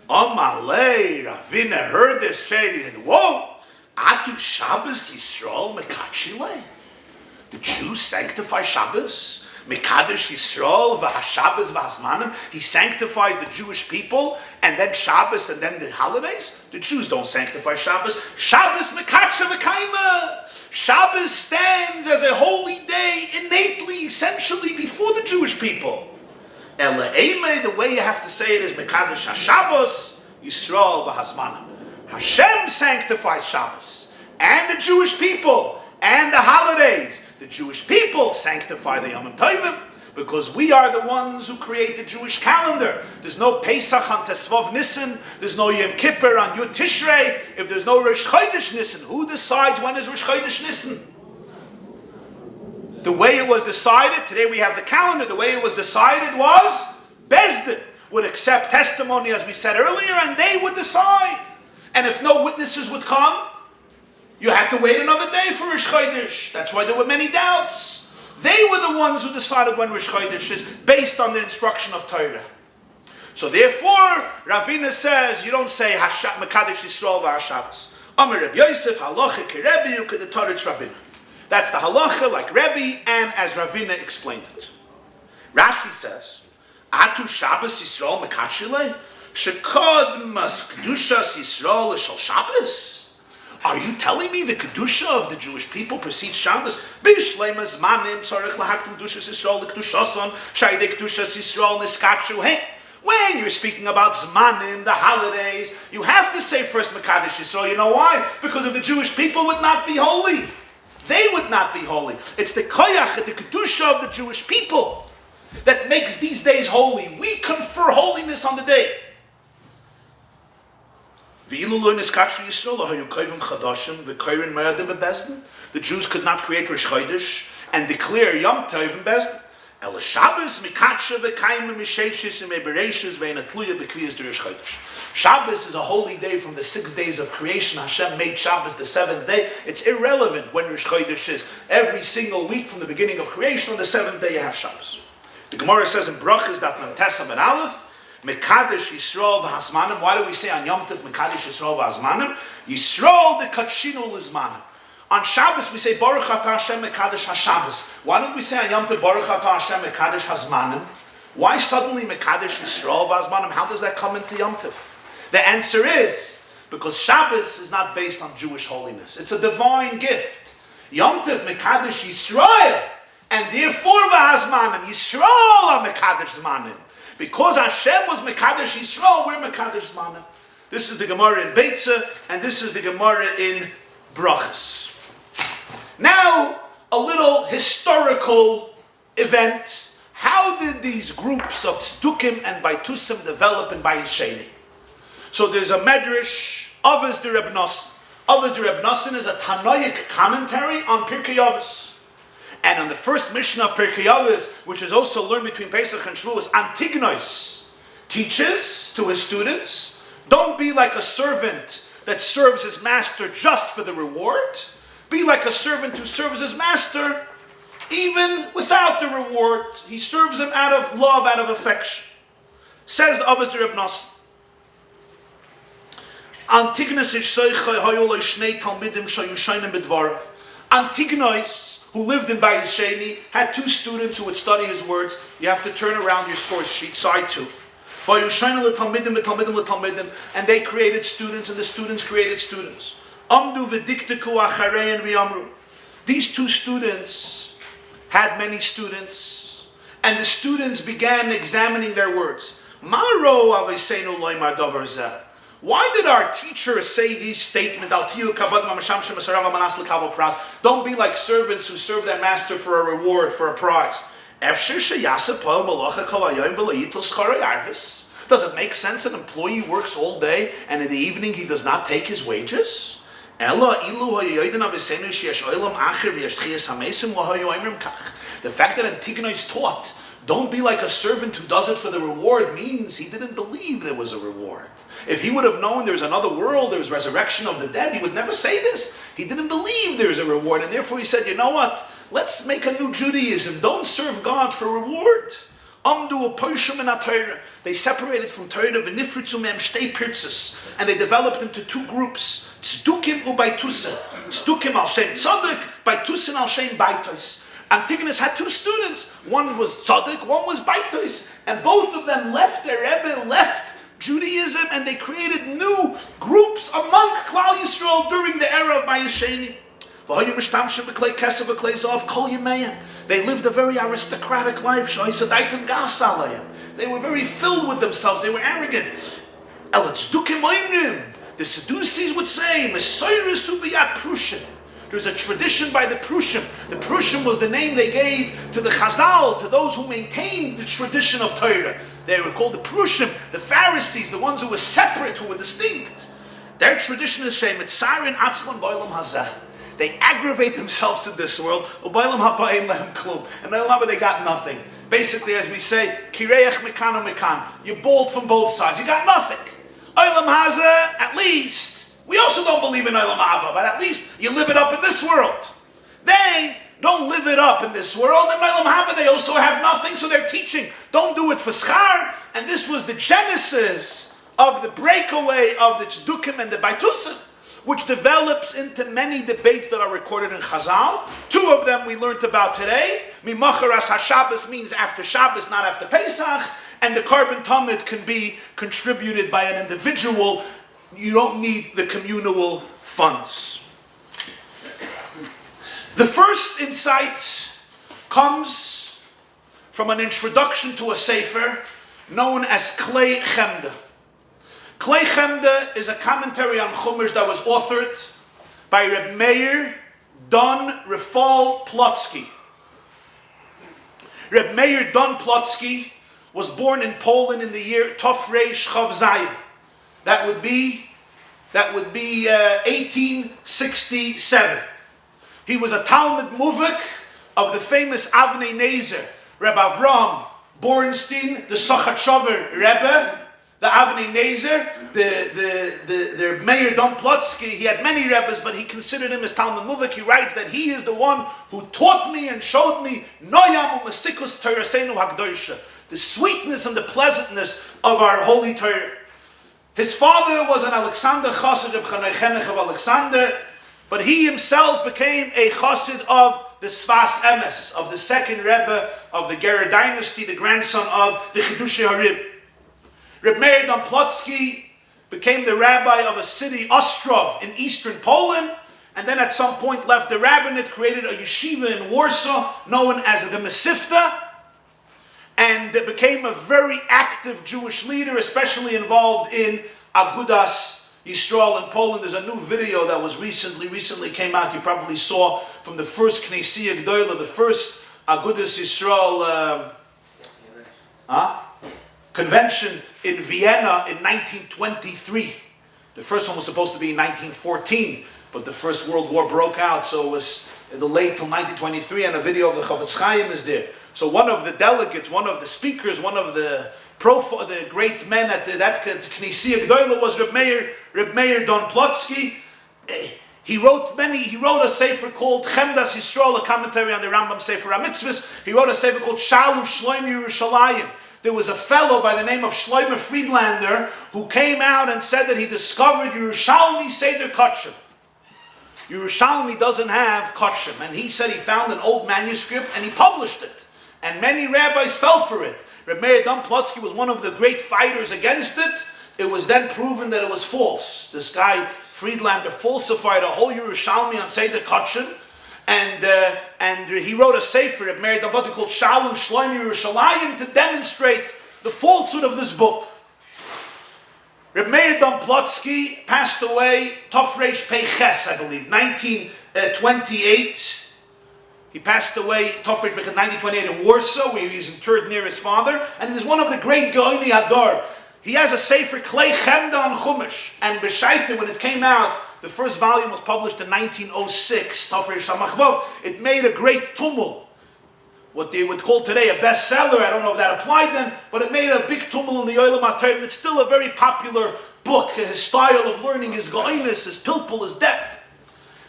Amalei, Rabbina heard this change. He said, whoa, Atu Shabbos Yisrael Mekachile. The Jews sanctify Shabbos. Mekadesh Yisrael v'Hashabbos v'Hazmanim. He sanctifies the Jewish people, and then Shabbos, and then the holidays. The Jews don't sanctify Shabbos. Shabbos Mekadsha v'Kaima. Shabbos stands as a holy day innately, essentially, before the Jewish people. Ela the way you have to say it is Mekadesh HaShabbos Yisrael v'Hazmanim. Hashem sanctifies Shabbos, and the Jewish people, and the holidays. The Jewish people sanctify the Yom Tovim, because we are the ones who create the Jewish calendar. There's no Pesach on Tesvav Nisan, there's no Yom Kippur on Yud Tishrei. If there's no Rosh Chodesh Nisan, who decides when is Rosh Chodesh Nisan? The way it was decided, today we have the calendar, the way it was decided was Bezdin would accept testimony, as we said earlier, and they would decide. And if no witnesses would come, you had to wait another day for Rosh Chodesh. That's why there were many doubts. They were the ones who decided when Rosh Chodesh is, based on the instruction of Torah. So therefore, Ravina says, you don't say Mekadesh Yisrael v'Hashabbos. Omer Rebbe Yosef, halacha ki Rebbe, u'kedetaretz Ravina. That's the halacha like Rebbe, and as Ravina explained it. Rashi says, Atu Shabbos Yisrael Mekachile, shekod mas kedushas Yisrael l'shal Shabbos. Are you telling me the kedusha of the Jewish people precedes Shabbos? Bishleimas manim tzarich lahaktim kedushas Yisrael l'kedushason shaydei kedushas Yisrael niskachu. Hey, when you're speaking about zmanim, the holidays, you have to say first Mekadesh Yisrael. You know why? Because if the Jewish people would not be holy, they would not be holy. It's the koyach, the kedusha of the Jewish people that makes these days holy. We confer holiness on the day. The Jews could not create Rosh Chodesh and declare Yom Tov in Bezdin. Shabbos is a holy day from the 6 days of creation. Hashem made Shabbos the 7th day. It's irrelevant when Rosh Chodesh is. Every single week from the beginning of creation, on the 7th day you have Shabbos. The Gemara says in Brachas, Daf Mem Tesam and Aleph, Mekadesh Yisrael v'Hazmanim. Why do we say on Yom Tov Mekadesh Yisrael v'Hazmanim? Yisrael de Katshinu l'Zmanim. On Shabbos we say Baruch Atah Hashem Mekadesh HaShabbos. Why don't we say on Yom Tov Baruch Atah Hashem Mekadesh Hazmanim? Why suddenly Mekadesh Yisrael v'Hazmanim? How does that come into Yom Tov? The answer is because Shabbos is not based on Jewish holiness. It's a divine gift. Yom Tov Mekadesh Yisrael, and therefore v'Hazmanim Yisrael are Mekadesh Zmanim. Because Hashem was Mekadesh Yisrael, we're Mekadesh Zmanim. This is the Gemara in Beitza, and this is the Gemara in Brachas. Now, a little historical event. How did these groups of Tzedukim and Boethusians develop in Bayis Sheni? So there's a Medrash, Avos de Reb Nosson. Avos de Reb Nosson is a Tanoic commentary on Pirkei Avos. And on the first Mishnah of Pirkei Avos, which is also learned between Pesach and Shavuos, Antignos teaches to his students, don't be like a servant that serves his master just for the reward. Be like a servant who serves his master even without the reward. He serves him out of love, out of affection. Says the Avos de Reb Nosson. Antignos, who lived in Bayis Sheni, had two students who would study his words. You have to turn around your source sheet, side 2. And they created students, and the students created students. These two students had many students, and the students began examining their words. Morrow, why did our teacher say these statements? Don't be like servants who serve their master for a reward, for a prize. Does it make sense an employee works all day and in the evening he does not take his wages? The fact that Antignos taught Don't be like a servant who does it for the reward means he didn't believe there was a reward. If he would have known there's another world, there's resurrection of the dead, he would never say this. He didn't believe there's a reward, and therefore he said, you know what? Let's make a new Judaism. Don't serve God for reward. They separated from Torah, and they developed into two groups. Tzedukim u'Boethusians. Tzedukim al Shem Tzaddik, Boethusians al Shem Baitos. Antigonus had two students. One was Tzaddik, one was Baitos. And both of them left their Rebbe, left Judaism, and they created new groups among Klal Yisrael during the era of Mayasheni. They lived a very aristocratic life. They were very filled with themselves. They were arrogant. The Sadducees would say, there's a tradition by the Prushim. The Prushim was the name they gave to the Chazal, to those who maintained the tradition of Torah. They were called the Prushim, the Pharisees, the ones who were separate, who were distinct. Their tradition is Shem Mitzarin Atzman B'Olam Hazeh. They aggravate themselves in this world, and Olam Haba they got nothing. Basically, as we say, Kireach Mekan Mekan. You're bald from both sides. You got nothing. Olam Hazeh, at least, we also don't believe in Olam Haba, but at least you live it up in this world. They don't live it up in this world, and Olam Haba they also have nothing, so they're teaching, don't do it for schar, and this was the genesis of the breakaway of the Tzedukim and the Boethusians, which develops into many debates that are recorded in Chazal. Two of them we learned about today. Mimacharas HaShabbos means after Shabbos, not after Pesach. And the carbon tamid can be contributed by an individual. You don't need the communal funds. The first insight comes from an introduction to a sefer known as Klei Chemda. Klei Chemda is a commentary on Chumash that was authored by Reb Meir Don Rafal Plotzky. Reb Meir Don Plotzky was born in Poland in the year Tov Reish Chav Zayin. That would be 1867. He was a Talmud Muvik of the famous Avnei Nezer, Rebbe Avraham Bornstein, the Sochachover Rebbe, the Avnei Nezer, the Meir Don Plotzky. He had many Rebbes, but he considered him as Talmud Muvik. He writes that he is the one who taught me and showed me Noyam u'Mesikus Torasenu Hakdosha, the sweetness and the pleasantness of our holy Torah. His father was an Alexander Chassid of Chanechenech of Alexander, but he himself became a Chassid of the Sfas Emes, of the second Rebbe of the Gerer dynasty, the grandson of the Chidushei Harib. Reb Meir Don Plotzky became the rabbi of a city, Ostrov, in eastern Poland, and then at some point left the rabbinate, created a yeshiva in Warsaw, known as the Mesivta, and became a very active Jewish leader, especially involved in Agudas Yisrael in Poland. There's a new video that was recently came out, you probably saw, from the first Knessia Gdoila, the first Agudas Yisrael convention in Vienna in 1923. The first one was supposed to be in 1914, but the First World War broke out, so it was delayed till 1923, and a video of the Chofetz Chaim is there. So one of the delegates, one of the speakers, one of the great men at that Knessia Gdoila was Reb Meir Don Plotzky. He wrote a sefer called Chemdas Yisrael, a commentary on the Rambam Sefer HaMitzvos. He wrote a sefer called Shalu Shloim Yerushalayim. There was a fellow by the name of Shlomo Friedlander who came out and said that he discovered Yerushalmi Seder Kotchim. Yerushalmi doesn't have Kotchim, and he said he found an old manuscript and he published it. And many rabbis fell for it. Reb Meir Don Plotzky was one of the great fighters against it. It was then proven that it was false. This guy, Friedlander, falsified a whole Yerushalmi on Seder Kotchim, and he wrote a sefer, Reb Meir Don Plotzky, called Shalom Shloim Yerushalayim, to demonstrate the falsehood of this book. Reb Meir Don Plotzky passed away, Tov Reish Pei Ches, I believe, 1928. He passed away, Tov Reish Pei Ches, 1928 in Warsaw, where he was interred near his father. And he was one of the great Goyni Hador. He has a sefer, Klei Chemda on Chumash. And B'Shaita, when it came out, the first volume was published in 1906, Tov Reish Samach Vav. It made a great tumult. what they would call today a bestseller. I don't know if that applied then, but it made a big tumult in the Olam HaTorah, and it's still a very popular book. His style of learning, his goinus, his pilpul, his depth.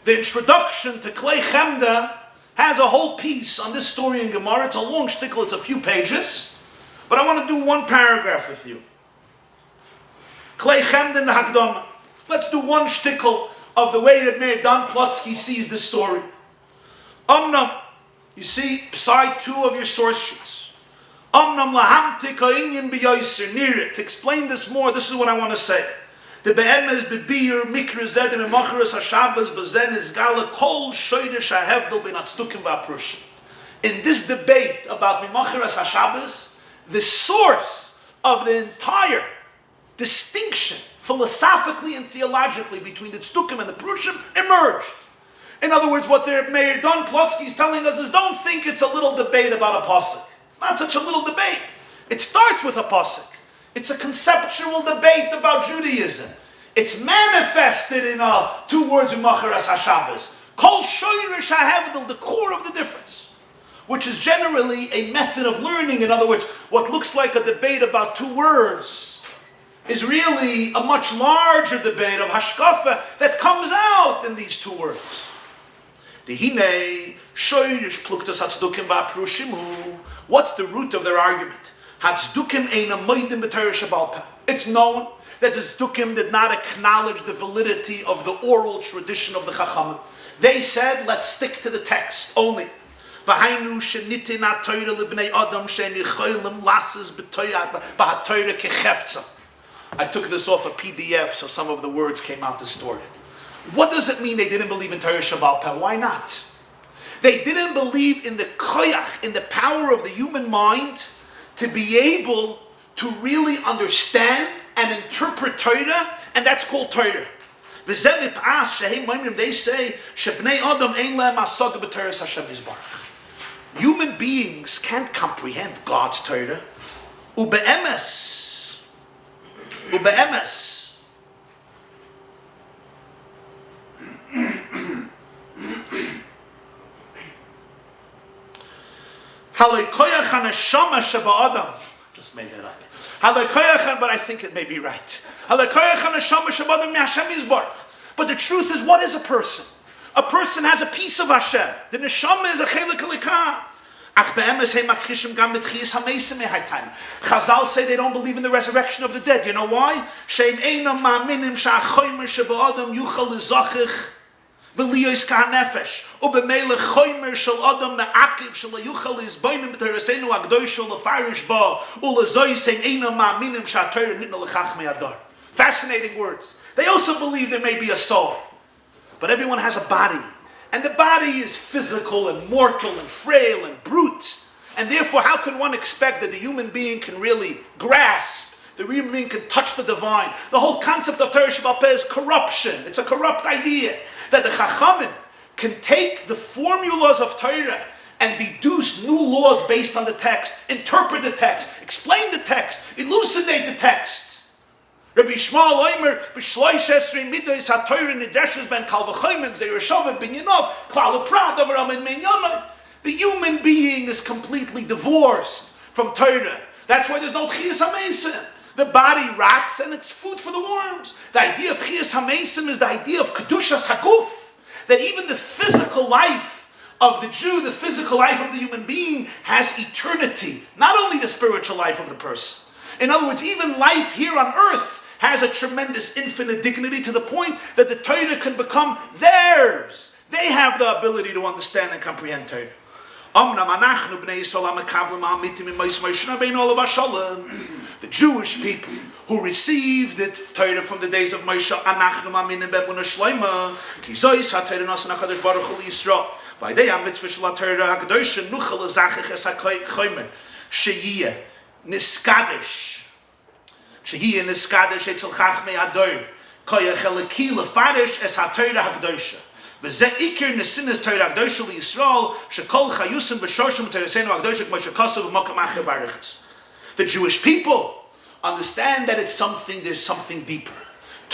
The introduction to Klei Chemda has a whole piece on this story in Gemara. It's a long shtickle, it's a few pages, but I want to do one paragraph with you. Klei Chemda in the Hakdama. Let's do one shtickle of the way that Meir Plotzky sees the story. Omnam, you see, side 2 of your source sheets. Omnam lahamti ka'inyan b'yoyser nira. To explain this more, this is what I want to say. The be'emes b'biyur mikra zedim emacharas haShabbos b'zen izgala kol shoydish ha'hevdel bin Tzedukim v'aprushim. In this debate about emacharas haShabbos, the source of the entire distinction, philosophically and theologically, between the Tzedukim and the Prushim emerged. In other words, what the Meir Plotzky is telling us is, don't think it's a little debate about a pasuk. It's not such a little debate. It starts with a pasuk. It's a conceptual debate about Judaism. It's manifested in 2 words in Macharas HaShabbos. Kol shoyrish ha'hevdel, the core of the difference, which is generally a method of learning. In other words, what looks like a debate about 2 words is really a much larger debate of hashkafa that comes out in these 2 words. What's the root of their argument? It's known that the Tzedukim did not acknowledge the validity of the oral tradition of the Chachamim. They said, let's stick to the text only. I took this off a PDF, so some of the words came out distorted. What does it mean they didn't believe in Torah Shabbal Peh? Why not? They didn't believe in the koyach, in the power of the human mind to be able to really understand and interpret Torah, and that's called Torah. They say, human beings can't comprehend God's Torah. Ube'emes. Just made that up. But I think it may be right. But the truth is, what is a person? A person has a piece of Hashem. The neshama is a chelik elikah. Chazal say they don't believe in the resurrection of the dead. You know why? Fascinating words. They also believe there may be a soul. But everyone has a body. And the body is physical and mortal and frail and brute. And therefore, how can one expect that the human being can really grasp, the human being can touch the divine? The whole concept of Torah Shabbal Peh is corruption. It's a corrupt idea. That the Chachamim can take the formulas of Torah and deduce new laws based on the text, interpret the text, explain the text, elucidate the text. Rabbi Shmuel Omer, b'shloish esrei midos ha-Torah nidreshes ben kal v'chomer gzeir shaveh binyanov klal u'prad Avraham and Meir. The human being is completely divorced from Torah. That's why there's no tchiyas hamesim. The body rots and it's food for the worms. The idea of tchiyas hamesim is the idea of kedushas haguf, that even the physical life of the Jew, the physical life of the human being, has eternity, not only the spiritual life of the person. In other words, even life here on earth has a tremendous infinite dignity to the point that the Torah can become theirs. They have the ability to understand and comprehend Torah. The Jewish people who received the Torah from the days of Moshe, Shehiyah niskadish etzel chachmei hador koyach eliki lefarish es haTorah hakdosha v'zeh ikir nesinas Torah hakdosha liYisrael shekol chayusim b'shorshim Torahseinu hakdosha k'mo shekasav v'mokam acher barichas. The Jewish people understand that there's something deeper.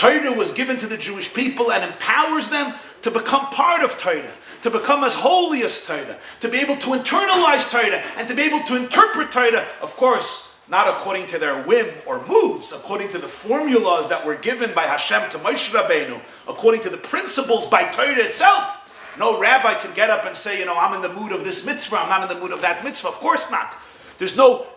Torah was given to the Jewish people and empowers them to become part of Torah, to become as holy as Torah, to be able to internalize Torah, and to be able to interpret Torah, of course, not according to their whim or moods, according to the formulas that were given by Hashem to Moshe Rabbeinu, according to the principles by Torah itself. No rabbi can get up and say, I'm in the mood of this mitzvah, I'm not in the mood of that mitzvah. Of course not. There's no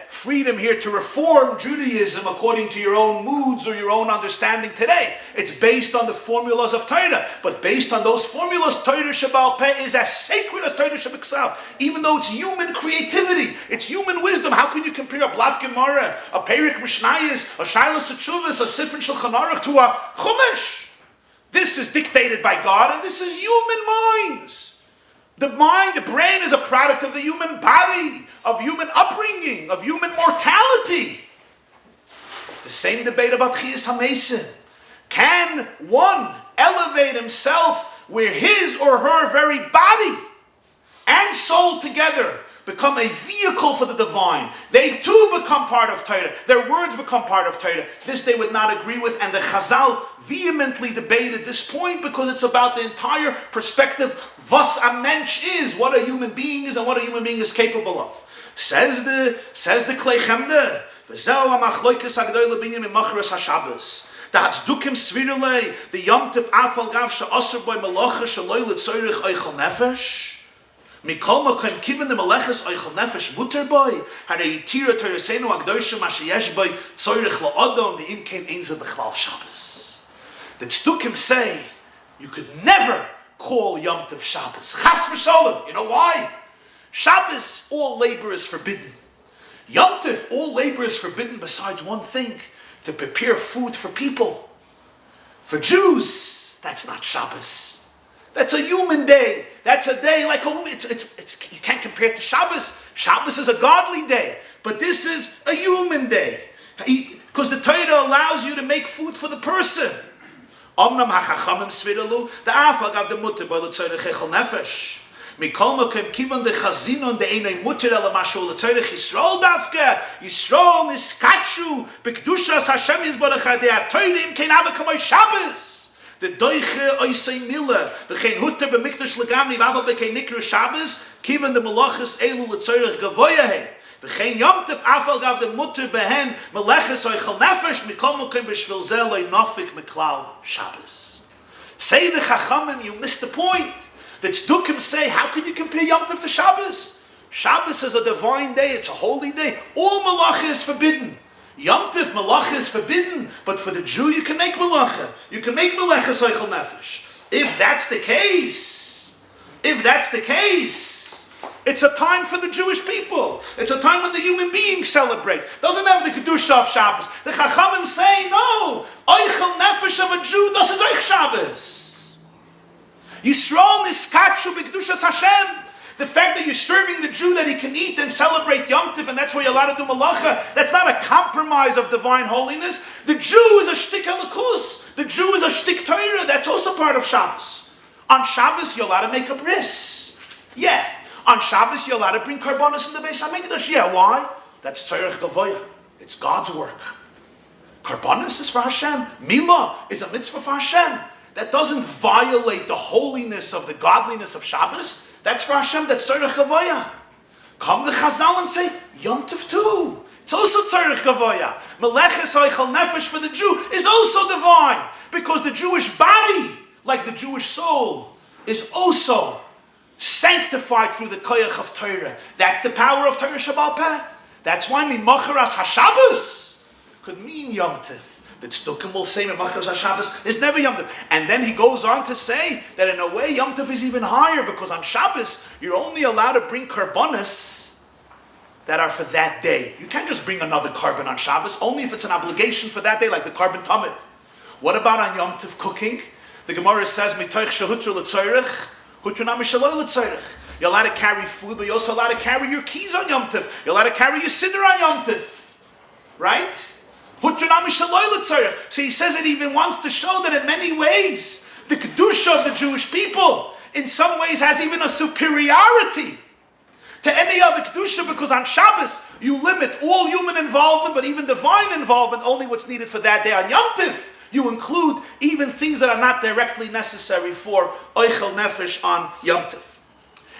freedom here to reform Judaism according to your own moods or your own understanding today. It's based on the formulas of Torah. But based on those formulas, Torah Shebaal Peh is as sacred as Torah Shebiksav. Even though it's human creativity, it's human wisdom. How can you compare a Blat Gemara, a Perik Mishnayos, a Shailas Tshuvos, a Sifrin Shulchan Aruch to a Chumash? This is dictated by God, and this is human minds. The mind, the brain is a product of the human body, of human upbringing, of human mortality. It's the same debate about Chiyas HaMesim. Can one elevate himself where his or her very body and soul together become a vehicle for the divine? They too become part of Torah. Their words become part of Torah. This they would not agree with, and the Chazal vehemently debated this point because it's about the entire perspective. Was a mensch is, what a human being is, and what a human being is capable of. Says the Klei Chemde, V'zeu ha'machloikes ha'gdoyle b'inyan mimachras ha'Shabbos. The Tzedukim Sefirah, the Yom Tov Afal Gav she'asur boi melacha she'lo l'tzorich oichel nefesh. Mikol makom kiven the meleches oichel nefesh muter boy, harei yitira Torasenu ha'gdoisha ma sheyesh boy tzorich la'odom v'im kein ein ze b'chlal Shabbos. The Tzedukim say you could never call Yom Tov Shabbos. Chas v'sholem. You know why? Shabbos, all labor is forbidden. Yom Tov, all labor is forbidden besides one thing, to prepare food for people. For Jews, that's not Shabbos. That's a human day. That's a day like it's you can't compare it to Shabbos. Shabbos is a godly day, but this is a human day. Because the Torah allows you to make food for the person. Omnam hachachamim sviralu, the afa gav the mutter by l'tzorech echel nefesh. Mikol makom kivan de chazinon de einay mutter ela mashu l'tzorech Yisrael davke. Yisrael niskachu b'kedushas Hashem yizbarach de atoyrim kein ava kamay Shabbos. The doiche oisei mila v'chein hutter b'mikdash legamni v'aval b'kein nikru Shabbos kivan de malachas elu l'tzorech gavoyahem. V'chein Yom Tov afal gav de mutter behen meleches oichel nefesh mikol mokim b'shvil zeh loy nofik miklal Shabbos. Say the Chachamim, you missed the point. The Tzedukim say, how can you compare Yom Tov to Shabbos? Shabbos is a divine day, it's a holy day. All malacha is forbidden. Yom Tov malacha is forbidden, but for the Jew you can make malacha. You can make meleches oichel nefesh. If that's the case, it's a time for the Jewish people. It's a time when the human beings celebrate. Doesn't have the Kedusha of Shabbos. The Chachamim say, no, oichel nefesh of a Jew doesn't oich Shabbos. Yisrael niskachu b'kedushas Hashem. The fact that you're serving the Jew that he can eat and celebrate Yom Tov, and that's why you're allowed to do malacha, that's not a compromise of divine holiness. The Jew is a shtik halakus. The Jew is a shtik Torah. That's also part of Shabbos. On Shabbos, you're allowed to make a bris. Yeah. On Shabbos, you're allowed to bring karbanos in the Beis HaMikdash. Yeah, why? That's tzorech gavoya. It's God's work. Karbanos is for Hashem. Milah is a mitzvah for Hashem. That doesn't violate the holiness of the godliness of Shabbos. That's for Hashem. That's tzorech gavoya. Come to Chazal and say, Yom Tov too. It's also tzorech gavoya. Meleches oichel nefesh for the Jew is also divine. Because the Jewish body, like the Jewish soul, is also sanctified through the koyach of Torah. That's the power of Torah Shebaal Peh. That's why Mimacharas HaShabbos could mean Yom Tov. The Tzedukim will say Mimacharas HaShabbos is never Yom Tov. And then he goes on to say that in a way Yom Tov is even higher, because on Shabbos you're only allowed to bring karbanos that are for that day. You can't just bring another carbon on Shabbos, only if it's an obligation for that day, like the carbon tamid. What about on Yom Tov cooking? The Gemara says, Mitoich shehutra l'tzorech, hutra nami shaloi l'tzorech. You're allowed to carry food, but you're also allowed to carry your keys on Yom Tov. You're allowed to carry your siddur on Yom Tov. Right? Hutra nami shaloi l'tzorech. So he says it even wants to show that in many ways, the Kedusha of the Jewish people, in some ways, has even a superiority to any other Kedusha, because on Shabbos, you limit all human involvement, but even divine involvement, only what's needed for that day. On Yom Tov, You include even things that are not directly necessary for Oichel Nefesh on Yom Tov.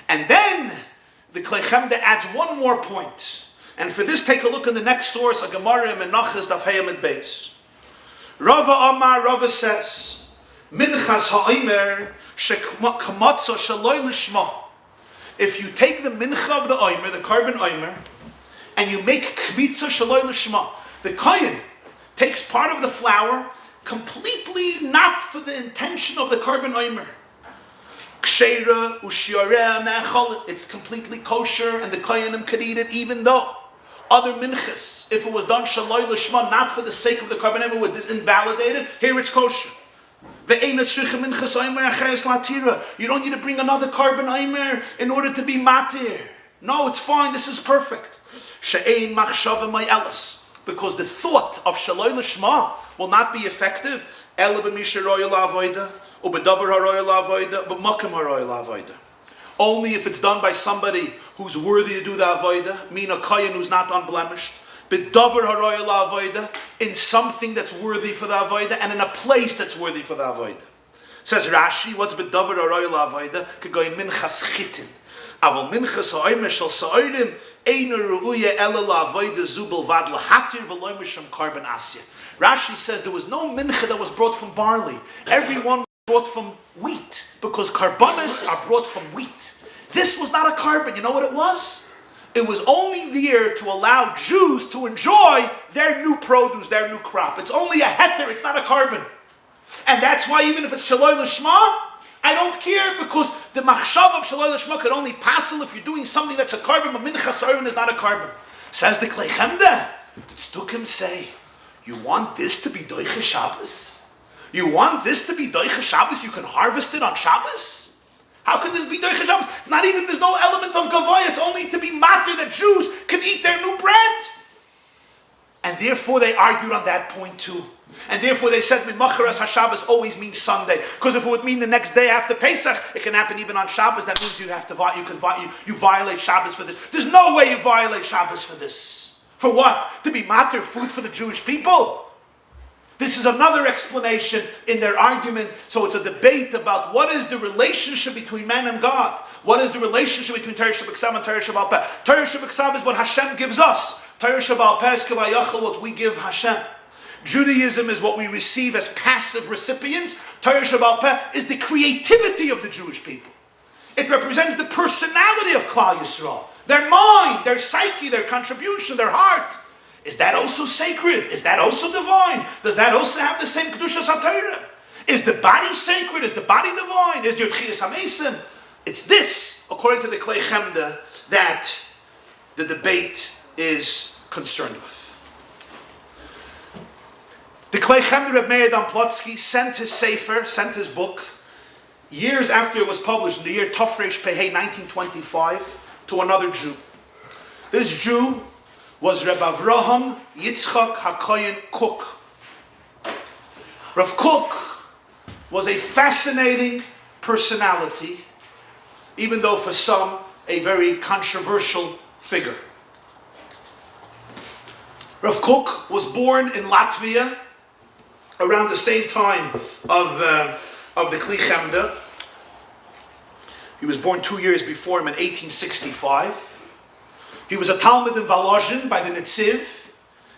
And then the Klei Chemda adds one more point. And for this, take a look in the next source, a Gemara in Menachos Daf Hey Amud Beis. Rava Omer, Rava says, Minchas ha'omer shekmatzo shaloi lishma. If you take the mincha of the omer, the carbon omer, and you make kmitza shaloi lishma, the kohen takes part of the flour completely not for the intention of the carbon omer. Ksheira ushioreh me'achol, it's completely kosher, and the kohenim could eat it, even though other minchas, if it was done shaloi lishma, not for the sake of the carbon omer, was invalidated. Here it's kosher. You don't need to bring another carbon omer in order to be matir. No, it's fine. This is perfect. Because the thought of shaloi lishma will not be effective. Only if it's done by somebody who's worthy to do the avodah, mean a kohen who's not unblemished. B'davar haroya la'avodah, in something that's worthy for the avodah, and in a place that's worthy for the avodah. Says Rashi, what's b'davar haroya la'avodah? K'goy minchas chitin. Aval minchas ha'omer shel sa'orim einu ru'uya ela la'avodah zubel vad lahatir v'loy misham carbon asya. Rashi says there was no mincha that was brought from barley. Everyone was brought from wheat, because carbonas are brought from wheat. This was not a carbon. You know what it was? It was only there to allow Jews to enjoy their new produce, their new crop. It's only a heter, it's not a carbon. And that's why even if it's shaloi l'shma, I don't care, because the machshav of shaloi l'shma could only passel if you're doing something that's a carbon, but minchas oren is not a carbon. Says the Klei Chemda, the Tzedukim say, you want this to be doiche Shabbos? You want this to be doiche Shabbos? You can harvest it on Shabbos? How can this be doiche Shabbos? It's not even, there's no element of gavaya. It's only to be matter that Jews can eat their new bread. And therefore they argued on that point too. And therefore they said, Macharas HaShabbos always means Sunday. Because if it would mean the next day after Pesach, it can happen even on Shabbos. That means you violate Shabbos for this. There's no way you violate Shabbos for this. For what? To be matter food for the Jewish people? This is another explanation in their argument. So it's a debate about what is the relationship between man and God. What is the relationship between Torah Sheb'Ksav and Torah Sheb'al Peh? Torah Sheb'Ksav is what Hashem gives us. Torah Sheb'al Peh is K'vayachal, what we give Hashem. Judaism is what we receive as passive recipients. Torah Sheb'al Peh is the creativity of the Jewish people. It represents the personality of Klal Yisrael. Their mind, their psyche, their contribution, their heart. Is that also sacred? Is that also divine? Does that also have the same Kedushas HaTorah? Is the body sacred? Is the body divine? Is there Tchias HaMesim? It's this, according to the Klei Chemda, that the debate is concerned with. The Klei Chemda Rebbe Meir Plotzky sent his Sefer, sent his book, years after it was published, in the year Tafresh Pehei 1925, to another Jew. This Jew was Rebbe Avraham Yitzchak HaKoyen Kook. Rav Kook was a fascinating personality, even though for some, a very controversial figure. Rav Kook was born in Latvia around the same time of the Kli Chemda. He was born 2 years before him in 1865. He was a Talmud in Volozhin by the Netziv,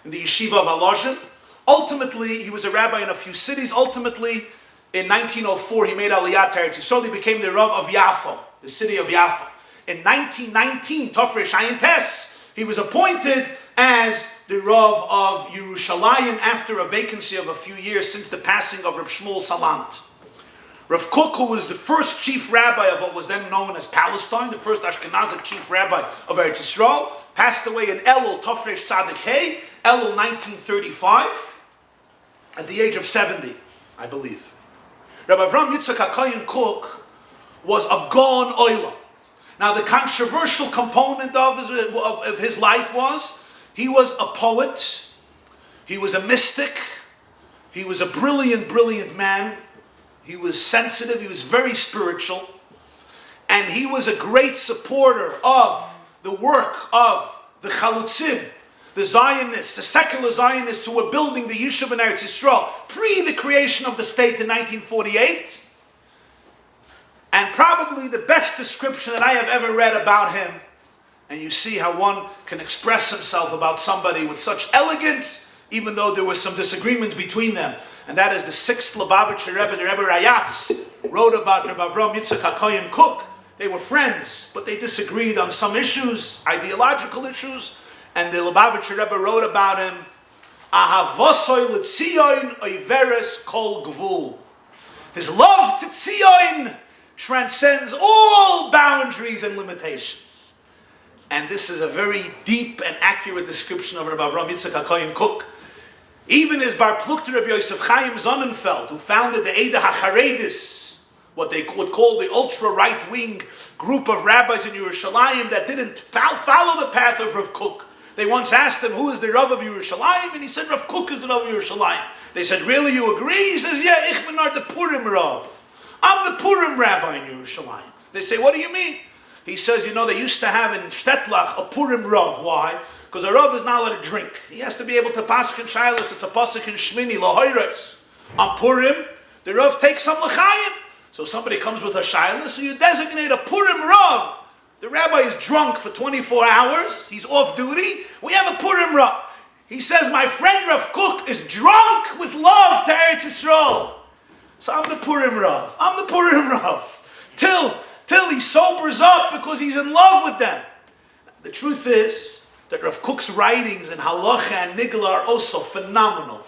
in the yeshiva of Volozhin. Ultimately, he was a rabbi in a few cities. Ultimately, in 1904, he made Aliyah to Eretz Yisrael. He became the Rav of Yaffo, the city of Yaffo. In 1919, Tafresh Ayin Tes, he was appointed as the Rav of Yerushalayim after a vacancy of a few years since the passing of Reb Shmuel Salant. Rav Kook, who was the first chief rabbi of what was then known as Palestine, the first Ashkenazic chief rabbi of Eretz Yisrael, passed away in Elul Tafresh Tzadik Hey, Elul 1935, at the age of 70, I believe. Rabbi Avraham Yitzchak HaKoyen Kook was a Gaon Oilam. Now the controversial component of his life was, he was a poet, he was a mystic, he was a brilliant, brilliant man. He was sensitive, he was very spiritual, and he was a great supporter of the work of the Chalutzim, the Zionists, the secular Zionists who were building the Yishuv in Eretz Yisrael pre the creation of the state in 1948. And probably the best description that I have ever read about him, and you see how one can express himself about somebody with such elegance, even though there were some disagreements between them. And that is the 6th Lubavitcher Rebbe, the Rebbe Rayatz, wrote about Rabbi Avraham Yitzchak Kook. They were friends, but they disagreed on some issues, ideological issues. And the Lubavitcher Rebbe wrote about him, Ahavosoi l'tzion oiveres kol gvul. His love to Tzion transcends all boundaries and limitations. And this is a very deep and accurate description of Rabbi Avraham Yitzchak Kook. Even his bar Plukter Rabbi Yosef Chaim Sonnenfeld, who founded the Eda HaCharedis, what they would call the ultra-right-wing group of rabbis in Yerushalayim that didn't follow the path of Rav Kook. They once asked him, who is the Rav of Yerushalayim? And he said, Rav Kook is the Rav of Yerushalayim. They said, really, you agree? He says, yeah, ich bin the Purim Rav. I'm the Purim rabbi in Yerushalayim. They say, what do you mean? He says, you know, they used to have in Shtetlach a Purim Rav. Why? Because a Rav is not allowed to drink. He has to be able to paskin shilas. It's a pasuk in Shmini, Lahoyres. On Purim, the Rav takes some l'chaim. So somebody comes with a shilas, so you designate a Purim Rav. The rabbi is drunk for 24 hours. He's off duty. We have a Purim Rav. He says, my friend Rav Kook is drunk with love to Eretz Yisrael. So I'm the Purim Rav. I'm the Purim Rav. Till he sobers up because he's in love with them. The truth is that Rav Kook's writings in Halacha and Nigla are also phenomenal.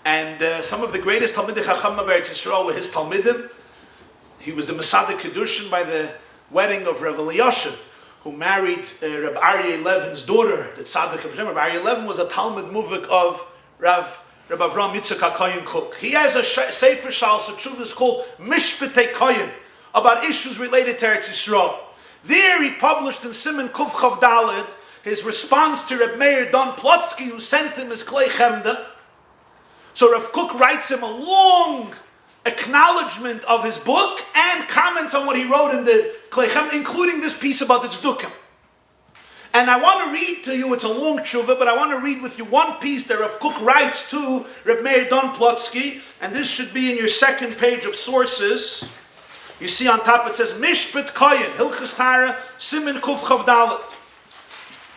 And some of the greatest Talmidei Chacham of Eretz Yisrael were his Talmidim. He was the Mesadik Kedushin by the wedding of Rav Eliashiv, who married Rabbi Aryeh Levin's daughter, the Tzaddik of Hashem. Rabbi Aryeh Levin was a Talmud Muvik of Rabbi Avraham Yitzchak Kook. He has a Sefer Shal S'Tshuvos called Mishpatei Koyin, about issues related to Eretz Yisrael. There he published in Siman Kuf Chav Daled his response to Reb Meir Don Plotzky, who sent him his Klei Chemda. So Rav Kook writes him a long acknowledgement of his book and comments on what he wrote in the Klei Chemda, including this piece about the Tzedukim. And I want to read to you, it's a long tshuva, but I want to read with you one piece that Rav Kook writes to Reb Meir Don Plotzky, and this should be in your second page of sources. You see on top it says, Mishpat Koyin, Hilchas Tara, Siman Kuf Chav Dalet.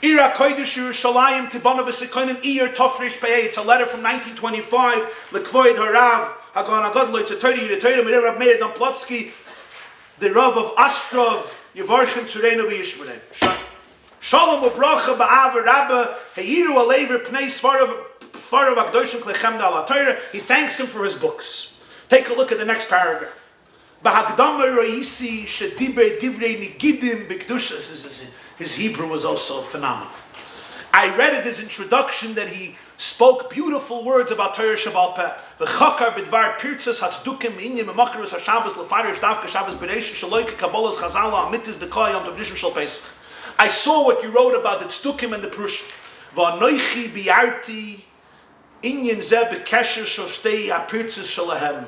Ira Kodesh Yerushalayim Tibana V'Sekonim Iyar Tofresh Pei. It's a letter from 1925. L'Kvoid Harav Hagan Agadlo. It's a 30-year Torah. Meir Rav Meir Don Plotzky, the Rav of Astrov, Yevarchim Tzurenu V'Yishmerem. Shalom u'bracha ba'av Rabbi Heiru Alever Pnei Svarav Akdoshim Klechem Dal HaTorah. He thanks him for his books. Take a look at the next paragraph. B'Hagdama Roisi Shedibre Divrei Nigidim B'Kedushas. His Hebrew was also phenomenal. I read in his introduction that he spoke beautiful words about Torah Shabbal Peh. V'chakar b'dvar pirtzas hatzedukim inyim emacharos haShabbos l'farish davka Shabbos b'reish shaloike kabbalas Chazal amitis dekay yom tov shel Pesach. I saw what you wrote about the Tzedukim and the Prush. V'anoichi bi'arti inyan zeh b'kesher shel shtei ha'pirtzas shalahem.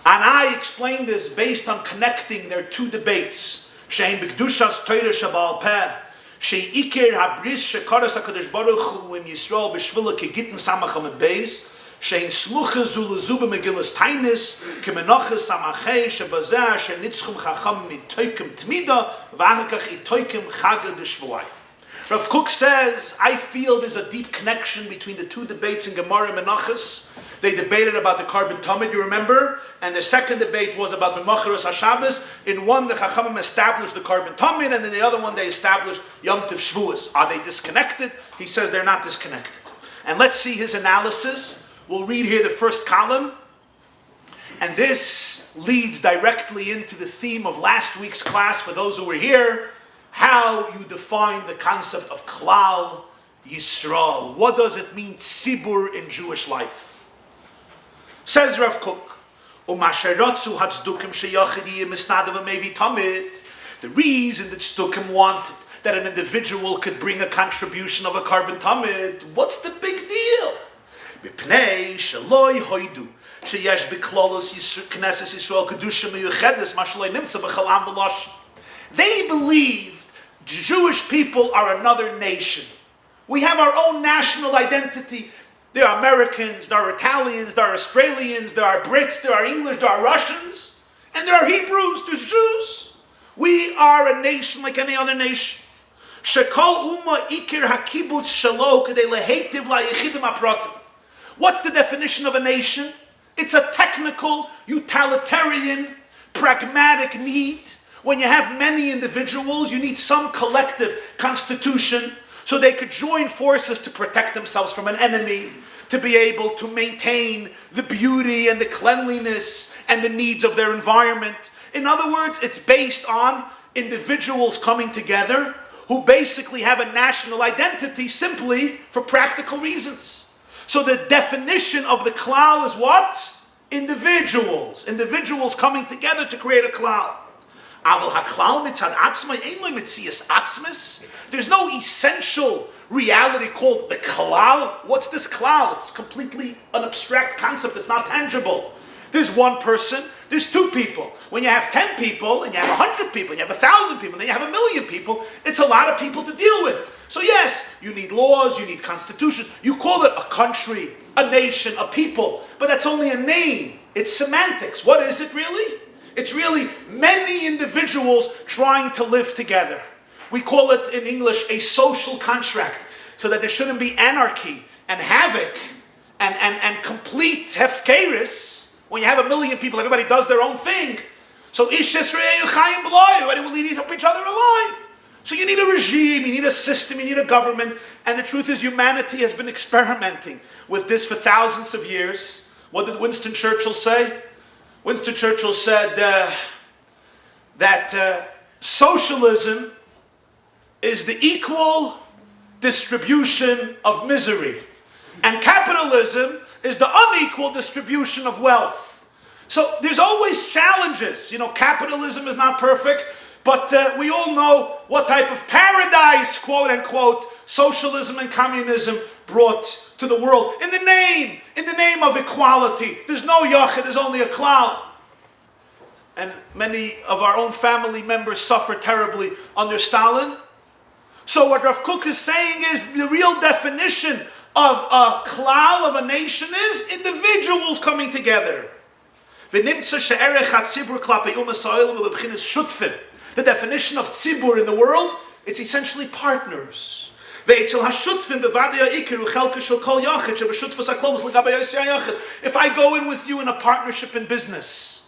And I explained this based on connecting their two debates. Shein b'kedushas Torah Shabbal Peh. Sheikir habris shekaras hakadosh baruch hu im Yisrael b'shvila kegitn samach amid beis. Shein slucha zulazu b'megillas tainis kemenachas samachei shebazeh shenitzchum chacham mitoikim tmida v'achakach itoikim chaga d'shvuai. Rav Kook says, I feel there's a deep connection between the two debates in Gemara and Menachos. They debated about the carbon tamid, you remember? And the second debate was about the Macharos HaShabbos. In one, the Chachamim established the carbon tamid, and in the other one, they established Yom Tov Shvuos. Are they disconnected? He says they're not disconnected. And let's see his analysis. We'll read here the first column. And this leads directly into the theme of last week's class, for those who were here, how you define the concept of Klal Yisrael. What does it mean, tzibur, in Jewish life? Says Rav Kook, the reason that Tzedukim wanted that an individual could bring a contribution of a carbon tamid, what's the big deal? They believed Jewish people are another nation. We have our own national identity. There are Americans, there are Italians, there are Australians, there are Brits, there are English, there are Russians, and there are Hebrews, there's Jews. We are a nation like any other nation. Shekol Uma Ikir Hakibutz Shalo Kedei Lehetiv LaYechidim Apratim. What's the definition of a nation? It's a technical, utilitarian, pragmatic need. When you have many individuals, you need some collective constitution so they could join forces to protect themselves from an enemy, to be able to maintain the beauty and the cleanliness and the needs of their environment. In other words, it's based on individuals coming together who basically have a national identity simply for practical reasons. So the definition of the klal is what? Individuals. Individuals coming together to create a klal. There's no essential reality called the klal. What's this klal? It's completely an abstract concept. It's not tangible. There's one person, there's two people. When you have 10 people, and you have 100 people, and you have 1,000 people, and then you have 1,000,000 people, it's a lot of people to deal with. So yes, you need laws, you need constitutions. You call it a country, a nation, a people, but that's only a name. It's semantics. What is it really? It's really many individuals trying to live together. We call it in English a social contract, so that there shouldn't be anarchy and havoc and complete hefkeris. When you have 1,000,000 people, everybody does their own thing. So Ish Yisrael Chayim B'Loi, everybody will eat each other alive. So you need a regime, you need a system, you need a government. And the truth is humanity has been experimenting with this for thousands of years. What did Winston Churchill say? Winston Churchill said that socialism is the equal distribution of misery. And capitalism is the unequal distribution of wealth. So there's always challenges. You know, capitalism is not perfect, but we all know what type of paradise, quote unquote, socialism and communism brought to the world. In the name of equality. There's no yachid, there's only a klal. And many of our own family members suffered terribly under Stalin. So what Rav Kook is saying is the real definition of a klal, of a nation, is individuals coming together. The definition of tzibur in the world, it's essentially partners. If I go in with you in a partnership in business,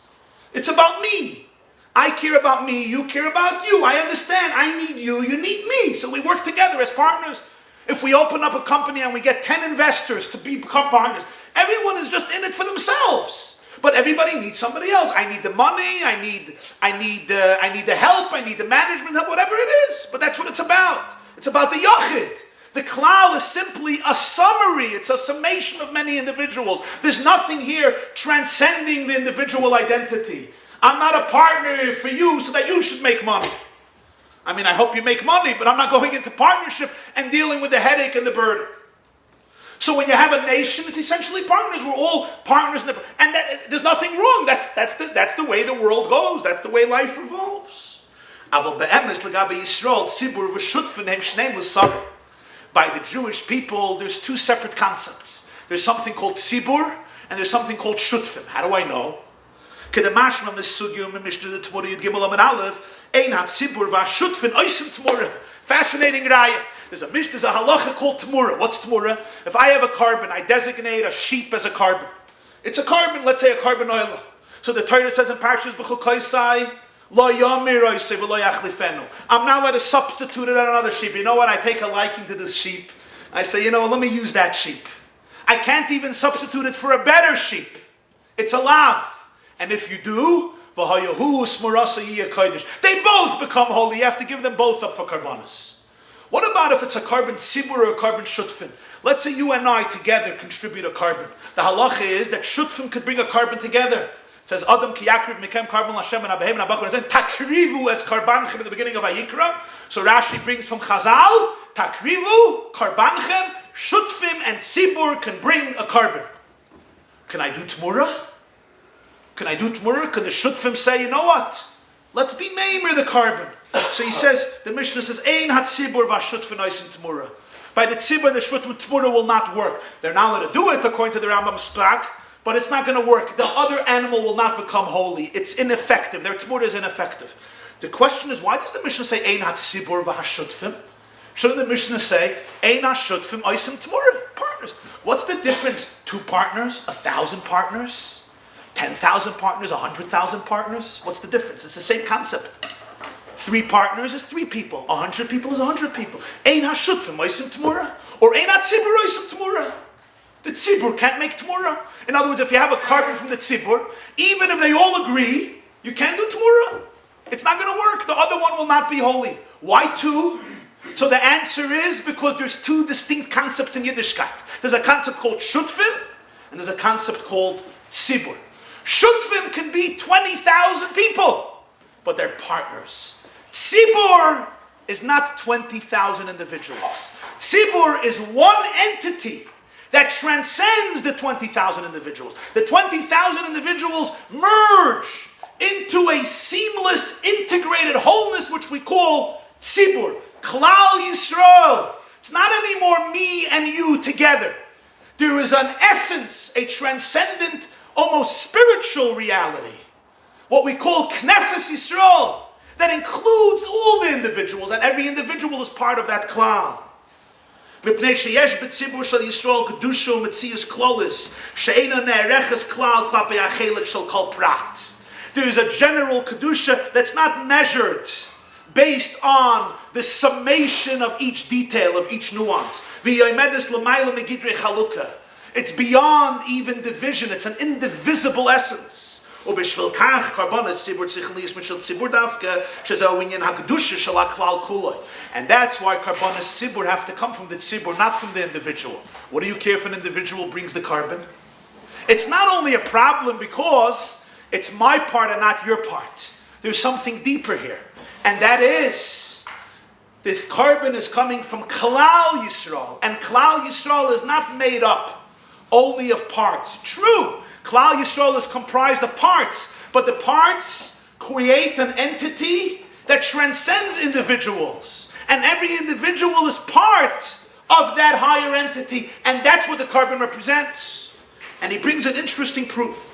it's about me. I care about me, you care about you. I understand, I need you, you need me. So we work together as partners. If we open up a company and we get 10 investors to become partners, everyone is just in it for themselves. But everybody needs somebody else. I need the money, I need the help, I need the management help, whatever it is. But that's what it's about. It's about the yachid. The klal is simply a summary. It's a summation of many individuals. There's nothing here transcending the individual identity. I'm not a partner for you so that you should make money. I mean, I hope you make money, but I'm not going into partnership and dealing with the headache and the burden. So when you have a nation, it's essentially partners. We're all partners, and there's nothing wrong. That's the way the world goes. That's the way life revolves. By the Jewish people, there's two separate concepts. There's something called tzibur, and there's something called shutfim. How do I know? Fascinating raya. There's a halacha called tmura. What's tmura? If I have a carbon, I designate a sheep as a carbon. It's a carbon, let's say a carbon oil. So the Torah says in Parshas B'chukoisai, I'm not allowed to substitute it on another sheep. You know what? I take a liking to this sheep. I say, let me use that sheep. I can't even substitute it for a better sheep. It's a lav. And if you do, they both become holy. You have to give them both up for karbanos. What about if it's a carbon sibur or a carbon shutfin? Let's say you and I together contribute a carbon. The halacha is that shutfin could bring a carbon together. It says, Adam ki yakriv mikem carbon Hashem and abehem and abakum. Takrivu as karbanchem at the beginning of Vayikra. So Rashi brings from Chazal, takrivu, karbanchem, shutfim and sibur can bring a carbon. Can I do tmura? Can the shutfim say, you know what? Let's be Meir the carbon. So he says, the Mishnah says, Ein hatzibur v'ashutfin oisim t'mura. By the tzibur, the shutfin t'mura will not work. They're not allowed to do it according to the Rambam Sprak, but it's not going to work. The other animal will not become holy. It's ineffective. Their t'mura is ineffective. The question is, why does the Mishnah say, Ein hatzibur v'ashutfin? Shouldn't the Mishnah say, Ein hashutfim oisim t'mura? Partners. What's the difference? 2 partners? 1,000 partners? 10,000 partners? 100,000 partners? What's the difference? It's the same concept. 3 partners is 3 people. 100 people is 100 people. Ein hashutfim oisim t'mura? Or ein hatzibur oisim t'mura? The tzibur can't make t'mura. In other words, if you have a carbon from the tzibur, even if they all agree, you can't do t'mura. It's not going to work. The other one will not be holy. Why 2? So the answer is because there's 2 distinct concepts in Yiddishkeit. There's a concept called shutfim, and there's a concept called tzibur. Shutfim can be 20,000 people, but they're partners. Tzibur is not 20,000 individuals. Tzibur is one entity that transcends the 20,000 individuals. The 20,000 individuals merge into a seamless, integrated wholeness, which we call tzibur, Klal Yisrael. It's not anymore me and you together. There is an essence, a transcendent, almost spiritual reality, what we call Knesset Yisrael, that includes all the individuals, and every individual is part of that klal. Mipnei sheyesh b'tzibur shel Yisrael kedusha u'metzias klolis she'eina ne'ereches klal klapei ha'chelik shel kol prat. There is a general kedusha that's not measured based on the summation of each detail, of each nuance. V'yomedes l'mayla megidrei chalukah. It's beyond even division. It's an indivisible essence. And that's why karbanos tzibur have to come from the tzibur, not from the individual. What do you care if an individual brings the carbon? It's not only a problem because it's my part and not your part. There's something deeper here. And that is, the carbon is coming from Klal Yisrael. And Klal Yisrael is not made up only of parts. True, Klal Yisrael is comprised of parts, but the parts create an entity that transcends individuals. And every individual is part of that higher entity, and that's what the carbon represents. And he brings an interesting proof.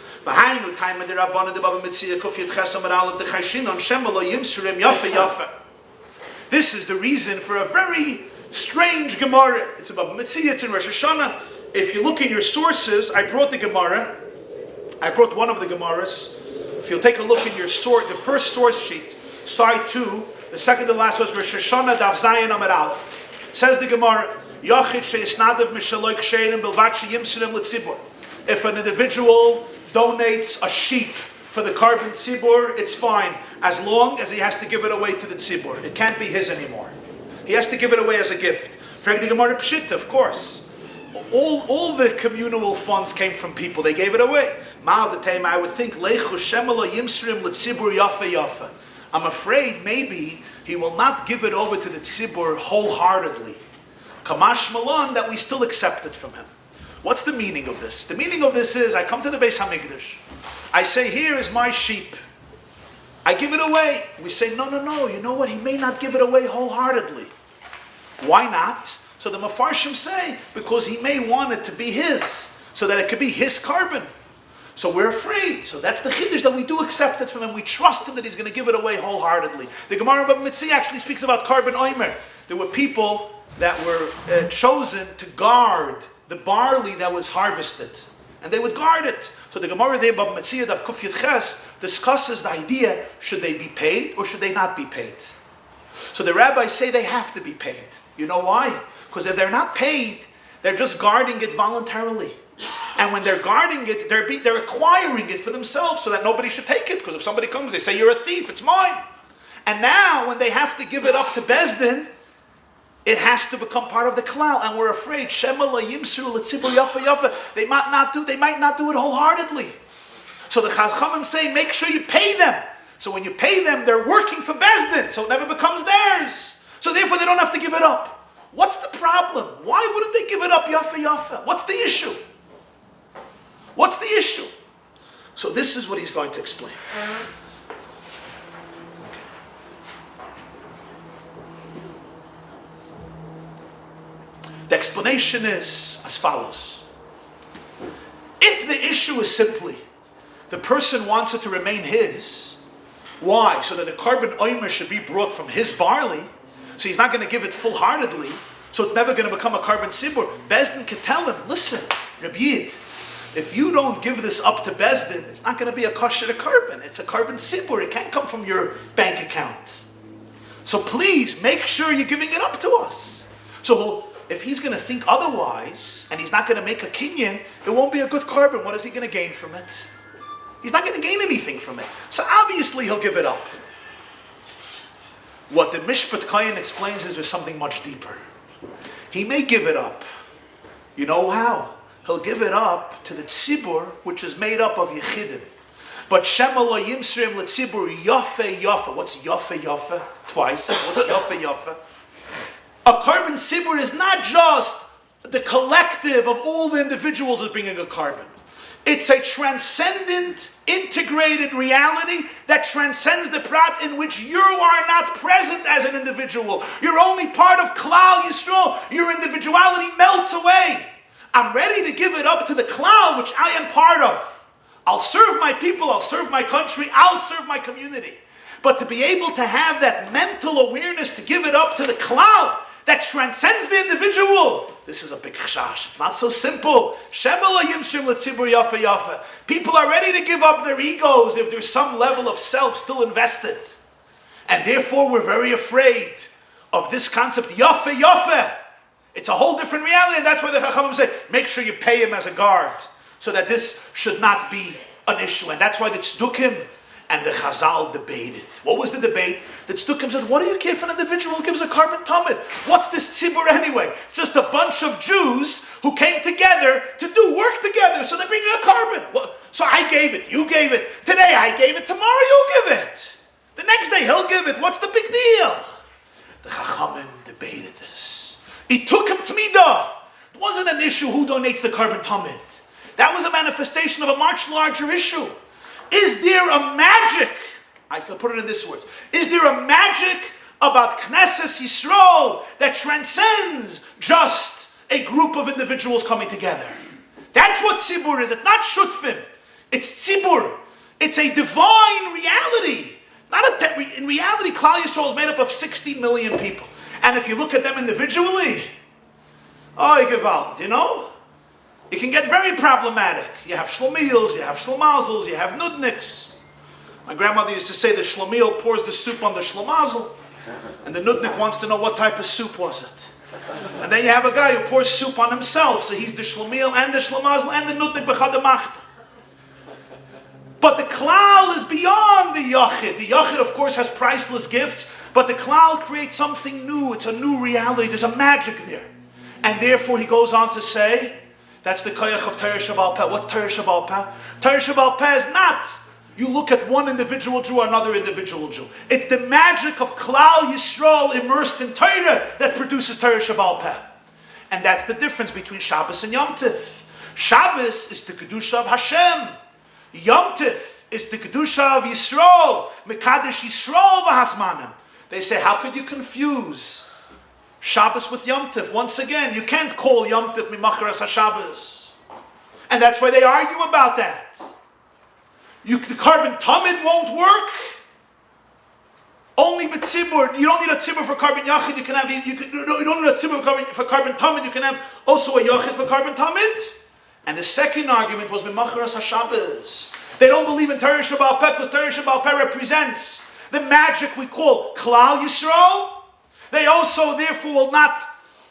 This is the reason for a very strange Gemara. It's about Mitzvah, it's in Rosh Hashanah. If you look in your sources, I brought the Gemara. I brought one of the Gemaras. If you'll take a look in your source, the first source sheet, side 2, the second to last was Rosh Hashanah Daf Zayin Amud Aleph. Says the Gemara, Yachid she'isnadav mishaloi ksherim bilvat sheyimsurim l'tzibur. If an individual donates a sheep for the carbon tzibur, it's fine, as long as he has to give it away to the tzibur. It can't be his anymore. He has to give it away as a gift. Frag the Gemara Pshita, of course. All the communal funds came from people. They gave it away. I would think, I'm afraid maybe he will not give it over to the tzibur wholeheartedly. Kamash Malan, that we still accept it from him. What's the meaning of this? The meaning of this is, I come to the Beis Hamikdash. I say, here is my sheep. I give it away. We say, no. You know what? He may not give it away wholeheartedly. Why not? So the Mefarshim say, because he may want it to be his, so that it could be his carbon. So we're afraid. So that's the chiddush, that we do accept it from him. We trust him that he's going to give it away wholeheartedly. The Gemara Bava Metzia actually speaks about carbon Omer. There were people that were chosen to guard the barley that was harvested. And they would guard it. So the Gemara there, Bava Metzia Daf Kuf Yud Ches, discusses the idea, should they be paid or should they not be paid? So the rabbis say they have to be paid. You know why? Because if they're not paid, they're just guarding it voluntarily. And when they're guarding it, they're acquiring it for themselves so that nobody should take it. Because if somebody comes, they say, you're a thief, it's mine. And now, when they have to give it up to Bezdin, it has to become part of the klal. And we're afraid, they might not do it wholeheartedly. So the Chachamim say, make sure you pay them. So when you pay them, they're working for Bezdin, so it never becomes theirs. So therefore, they don't have to give it up. What's the problem? Why wouldn't they give it up yafa? What's the issue? What's the issue? So this is what he's going to explain. explanation is as follows. If the issue is simply the person wants it to remain his, why? So that the carbon Omer should be brought from his barley, so he's not going to give it full-heartedly, so it's never going to become a carbon sibur. Bezdin can tell him, listen, Rabbi, if you don't give this up to Bezdin, it's not going to be a kosher carbon. It's a carbon sibur. It can't come from your bank account. So please, make sure you're giving it up to us. So if he's going to think otherwise, and he's not going to make a kinyan, it won't be a good carbon. What is he going to gain from it? He's not going to gain anything from it. So obviously he'll give it up. What the Mishpat Kayan explains is there's something much deeper. He may give it up. You know how? He'll give it up to the tzibur, which is made up of yechidim. But Shema lo yimsrim letzibur yafe yafe. What's yafe yafe? Twice. What's yafe yafe? A carbon sibur is not just the collective of all the individuals that bringing a carbon. It's a transcendent, integrated reality that transcends the prat in which you are not present as an individual. You're only part of Klal Yisrael. Your individuality melts away. I'm ready to give it up to the Klal, which I am part of. I'll serve my people, I'll serve my country, I'll serve my community. But to be able to have that mental awareness to give it up to the Klal, that transcends the individual. This is a big chash. It's not so simple. People are ready to give up their egos if there's some level of self still invested. And therefore we're very afraid of this concept, yafe yafe. It's a whole different reality, and that's why the Chachamim say, make sure you pay him as a guard, so that this should not be an issue. And that's why the Tzedukim and the Chazal debated. What was the debate? The Tzedukim said, what do you care if an individual gives a carbon tamid? What's this tzibur anyway? Just a bunch of Jews who came together to do work together, so they're bringing a carbon. Well, so I gave it, you gave it. Today I gave it, tomorrow you'll give it. The next day he'll give it. What's the big deal? The Chachamim debated this. It took him tmidah. It wasn't an issue who donates the carbon tamid. That was a manifestation of a much larger issue. Is there a magic? I can put it in this words. Is there a magic about Knesset Yisrael that transcends just a group of individuals coming together? That's what tzibur is. It's not shutfim. It's tzibur. It's a divine reality. In reality, Klal Yisrael is made up of 60 million people. And if you look at them individually, you know? It can get very problematic. You have shlomiyos, you have shlomazels, you have nudniks. My grandmother used to say the shlomiel pours the soup on the shlomazel, and the nudnik wants to know what type of soup was it. And then you have a guy who pours soup on himself, so he's the shlomiel and the shlomazel and the nudnik b'chadamachta. But the klal is beyond the yachid. The yachid, of course, has priceless gifts, but the klal creates something new. It's a new reality. There's a magic there. And therefore, he goes on to say, that's the koyach of Torah Shabbal Peh. What's Torah Shabbal Peh? Torah Shabbal Peh is not you look at one individual Jew or another individual Jew. It's the magic of Klal Yisrael immersed in Torah that produces Torah Shabbal Peh. And that's the difference between Shabbos and Yom Tif. Shabbos is the Kedusha of Hashem. Yom Tif is the Kedusha of Yisrael. Mekadesh Yisrael v'hasmanim. They say, how could you confuse Shabbos with Yom Tif? Once again, you can't call Yom Tif Mimacharas HaShabbos. And that's why they argue about that. The carbon tamid won't work. Only but tzibur. You don't need a tzibur for carbon yachid. You don't need a tzibur for carbon tamid. You can have also a yachid for carbon tamid. And the second argument was Mimacharas HaShabbos. They don't believe in Torah Shabbal Peh because Torah Shabbal Peh represents the magic we call Klal Yisrael. They also, therefore, will not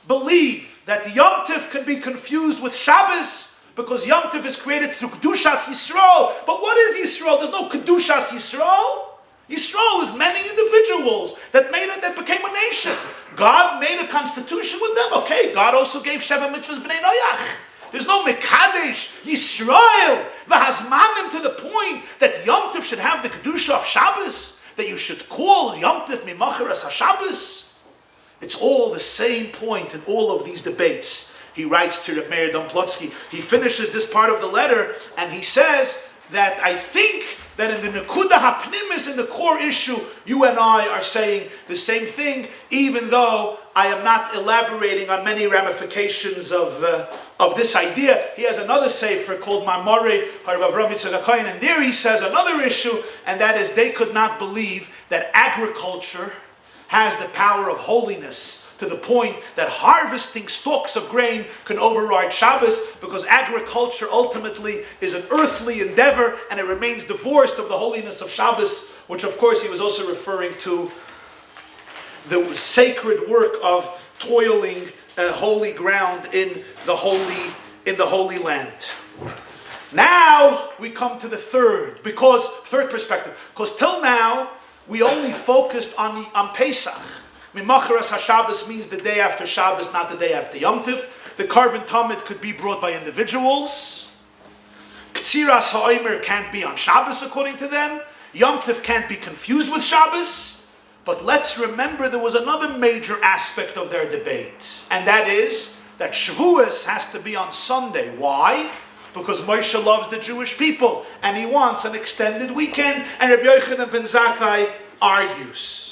believe that Yom Tif can be confused with Shabbos because Yom Tif is created through Kedushas Yisrael. But what is Yisrael? There's no Kedushas Yisrael. Yisrael is many individuals that became a nation. God made a constitution with them. Okay, God also gave Sheva Mitzvahs B'nai Noach. There's no Mekadesh Yisrael v'hazmanim to the point that Yom Tif should have the Kedusha of Shabbos, that you should call Yom Tif Mimacharas HaShabbos. It's all the same point in all of these debates. He writes to Meir Plotzky. He finishes this part of the letter and he says that I think that in the Nekuda HaPnimis, in the core issue, you and I are saying the same thing, even though I am not elaborating on many ramifications of this idea. He has another sefer called Morrow, Avraham, Yitzchak, and there he says another issue, and that is they could not believe that agriculture has the power of holiness to the point that harvesting stalks of grain can override Shabbos, because agriculture ultimately is an earthly endeavor and it remains divorced of the holiness of Shabbos, which of course he was also referring to the sacred work of toiling holy ground in the holy land. Now we come to the third perspective, because till now we only focused on Pesach. Mimacharas HaShabbos means the day after Shabbos, not the day after Yom Tov. The carbon tamid could be brought by individuals. Ktsiras HaOmer can't be on Shabbos according to them. Yom Tov can't be confused with Shabbos. But let's remember there was another major aspect of their debate, and that is that Shavuos has to be on Sunday. Why? Because Moshe loves the Jewish people and he wants an extended weekend, and Rabbi Yochanan ben Zakkai argues.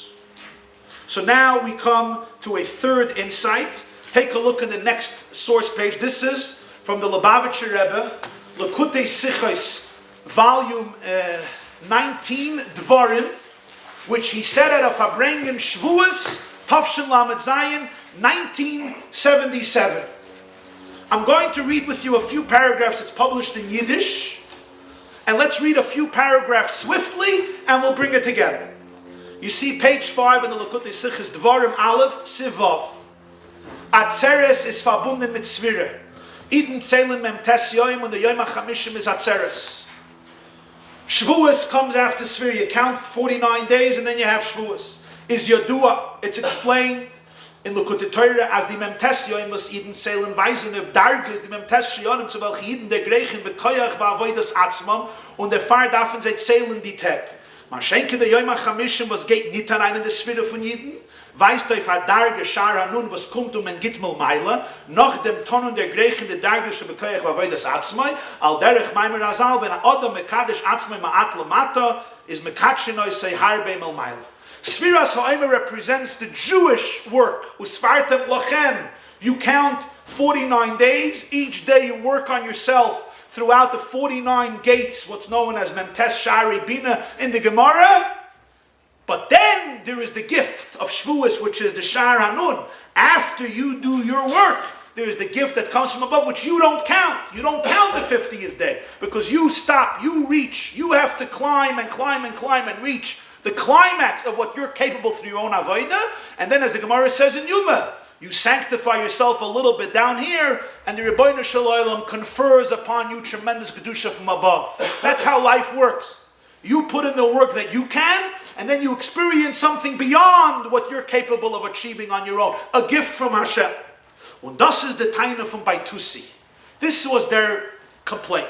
So now we come to a third insight. Take a look in the next source page. This is from the Lubavitcher Rebbe, Lekutei Sichos, volume 19, Dvarim, which he said at a Fabrengen Shavuos, Tafshin Lamed Zayin, 1977. I'm going to read with you a few paragraphs. It's published in Yiddish. And let's read a few paragraphs swiftly and we'll bring it together. You see page 5 in the Lekutei Sichos, Dvarim Aleph, Sivav. Atzeres is verbunden mit Sefirah. Eden zählen mem tes yoim und the Yom HaChamishim is Atzeres. Shavuos comes after Sefirah. You count 49 days and then you have Shavuos. Is Yodua. It's explained in Lekutei Torah as the mem tes yoim was Eden zählen weisen of Darges, the mem tes yoim zu welch Eden der Griechen bekoyach ba'avodas atzmam und der Fahr dafen sie zählen die Tag. Man schenke der Yom HaChamishim, was geht nicht allein in der Sefirah von Jeden, weist auf a Darge Shar Hanun, was kommt en Gitmel Meile, noch dem Tonnen der Griechen, der Darge, so bekoyach ba'avodas atzmai, al derech Meir Razal, wenn Adam mekadesh atzmai ma'at lamata, is mekatshinoy say harbe mel Meile. Sefirah Omer represents the Jewish work. Usfartem lachem. You count 49 days. Each day you work on yourself throughout the 49 gates, what's known as Memtes Shari Bina in the Gemara. But then there is the gift of Shavuos, which is the Shar Hanun. After you do your work, there is the gift that comes from above, which you don't count. You don't count the 50th day, because you stop, you reach, you have to climb and climb and climb and reach the climax of what you're capable through your own avodah. And then as the Gemara says in Yuma, you sanctify yourself a little bit down here, and the Rebbeinu Shalom confers upon you tremendous kedusha from above. That's how life works. You put in the work that you can, and then you experience something beyond what you're capable of achieving on your own. A gift from Hashem. Und das ist der Taina from Boethusians. This was their complaint.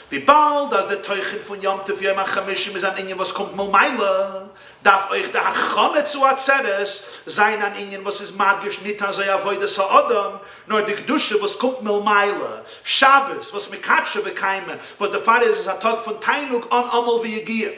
Wie bald, als der Teuchen von Yom Tov Yom HaChamishim ist an Ingen, was kommt mal Meile, darf euch der Hachane zu Atzeres sein an Ingen, was ist magisch nicht an sei Avodas HaAdam, nur die Kedusha, was kommt mal Meile, Shabbos, was mit Katsche bekeime, was der Fall ist ein Tag von Tainuk an Amal wie Gier.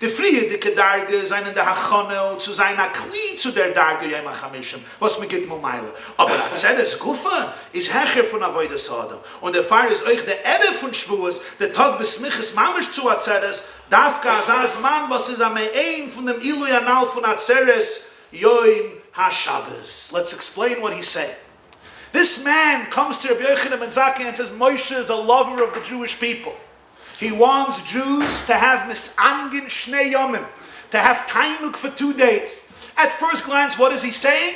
Die friedliche Darge sein in der Hachane und zu seiner Kli zu der Darge Yom HaChamishim, was mir geht mal Meile. Aber Atzeres Gufa ist Hecher von Avodas HaAdam. Und der Fall ist euch der Erde von Shavuos, der Tag des Miches Mamisch zu Atzeres, darf gar sagen, Mann, was ist am ein von dem Ilui Anal von Atzeres, Yom HaShabbos. Let's explain what he's saying. This man comes to Rabbi Yochanan ben Zakkai and says, Moshe is a lover of the Jewish people. He wants Jews to have misangin shnei yomim, to have tainuk for 2 days. At first glance, what is he saying?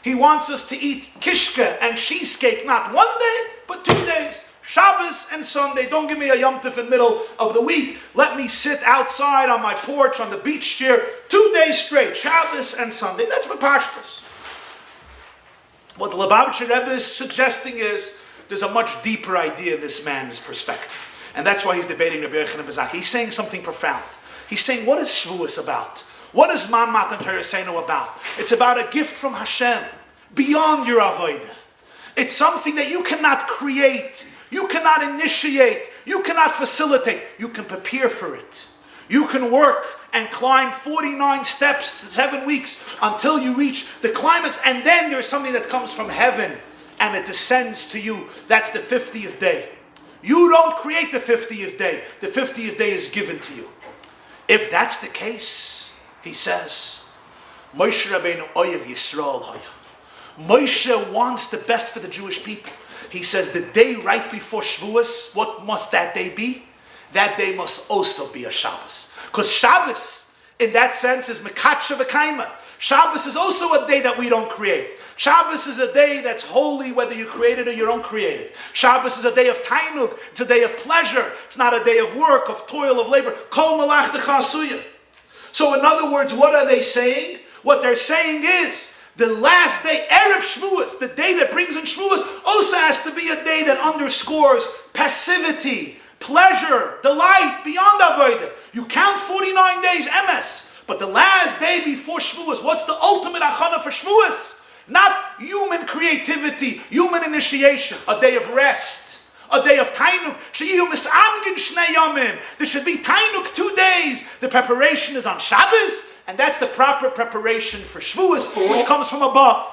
He wants us to eat kishka and cheesecake, not 1 day, but 2 days. Shabbos and Sunday. Don't give me a Yom Tov in the middle of the week. Let me sit outside on my porch, on the beach chair, 2 days straight, Shabbos and Sunday. That's my pashtus. What the Lubavitcher Rebbe is suggesting is, there's a much deeper idea in this man's perspective. And that's why he's debating Rabbi Yochanan ben Zakkai. He's saying something profound. He's saying, what is Shavuos about? What is Man Matan Teresenu about? It's about a gift from Hashem, beyond your avodah. It's something that you cannot create, you cannot initiate, you cannot facilitate. You can prepare for it. You can work and climb 49 steps, 7 weeks, until you reach the climax, and then there's something that comes from heaven, and it descends to you. That's the 50th day. You don't create the 50th day. The 50th day is given to you. If that's the case, he says, Moshe Rabbeinu oyev Yisrael haya. Moshe wants the best for the Jewish people. He says the day right before Shavuos, what must that day be? That day must also be a Shabbos. Because Shabbos, in that sense, is mekatsha v'kaima. Shabbos is also a day that we don't create. Shabbos is a day that's holy whether you create it or you don't create it. Shabbos is a day of tainug. It's a day of pleasure. It's not a day of work, of toil, of labor. Kol malachdecha asuya. So in other words, what are they saying? What they're saying is, the last day, Erev Shavuos, the day that brings in Shavuos, also has to be a day that underscores passivity, pleasure, delight, beyond avodah. You count 49 days, emes, but the last day before Shavuos, what's the ultimate achana for Shavuos? Not human creativity, human initiation, a day of rest, a day of tainuk. There should be tainuk 2 days. The preparation is on Shabbos, and that's the proper preparation for Shavuos, which comes from above.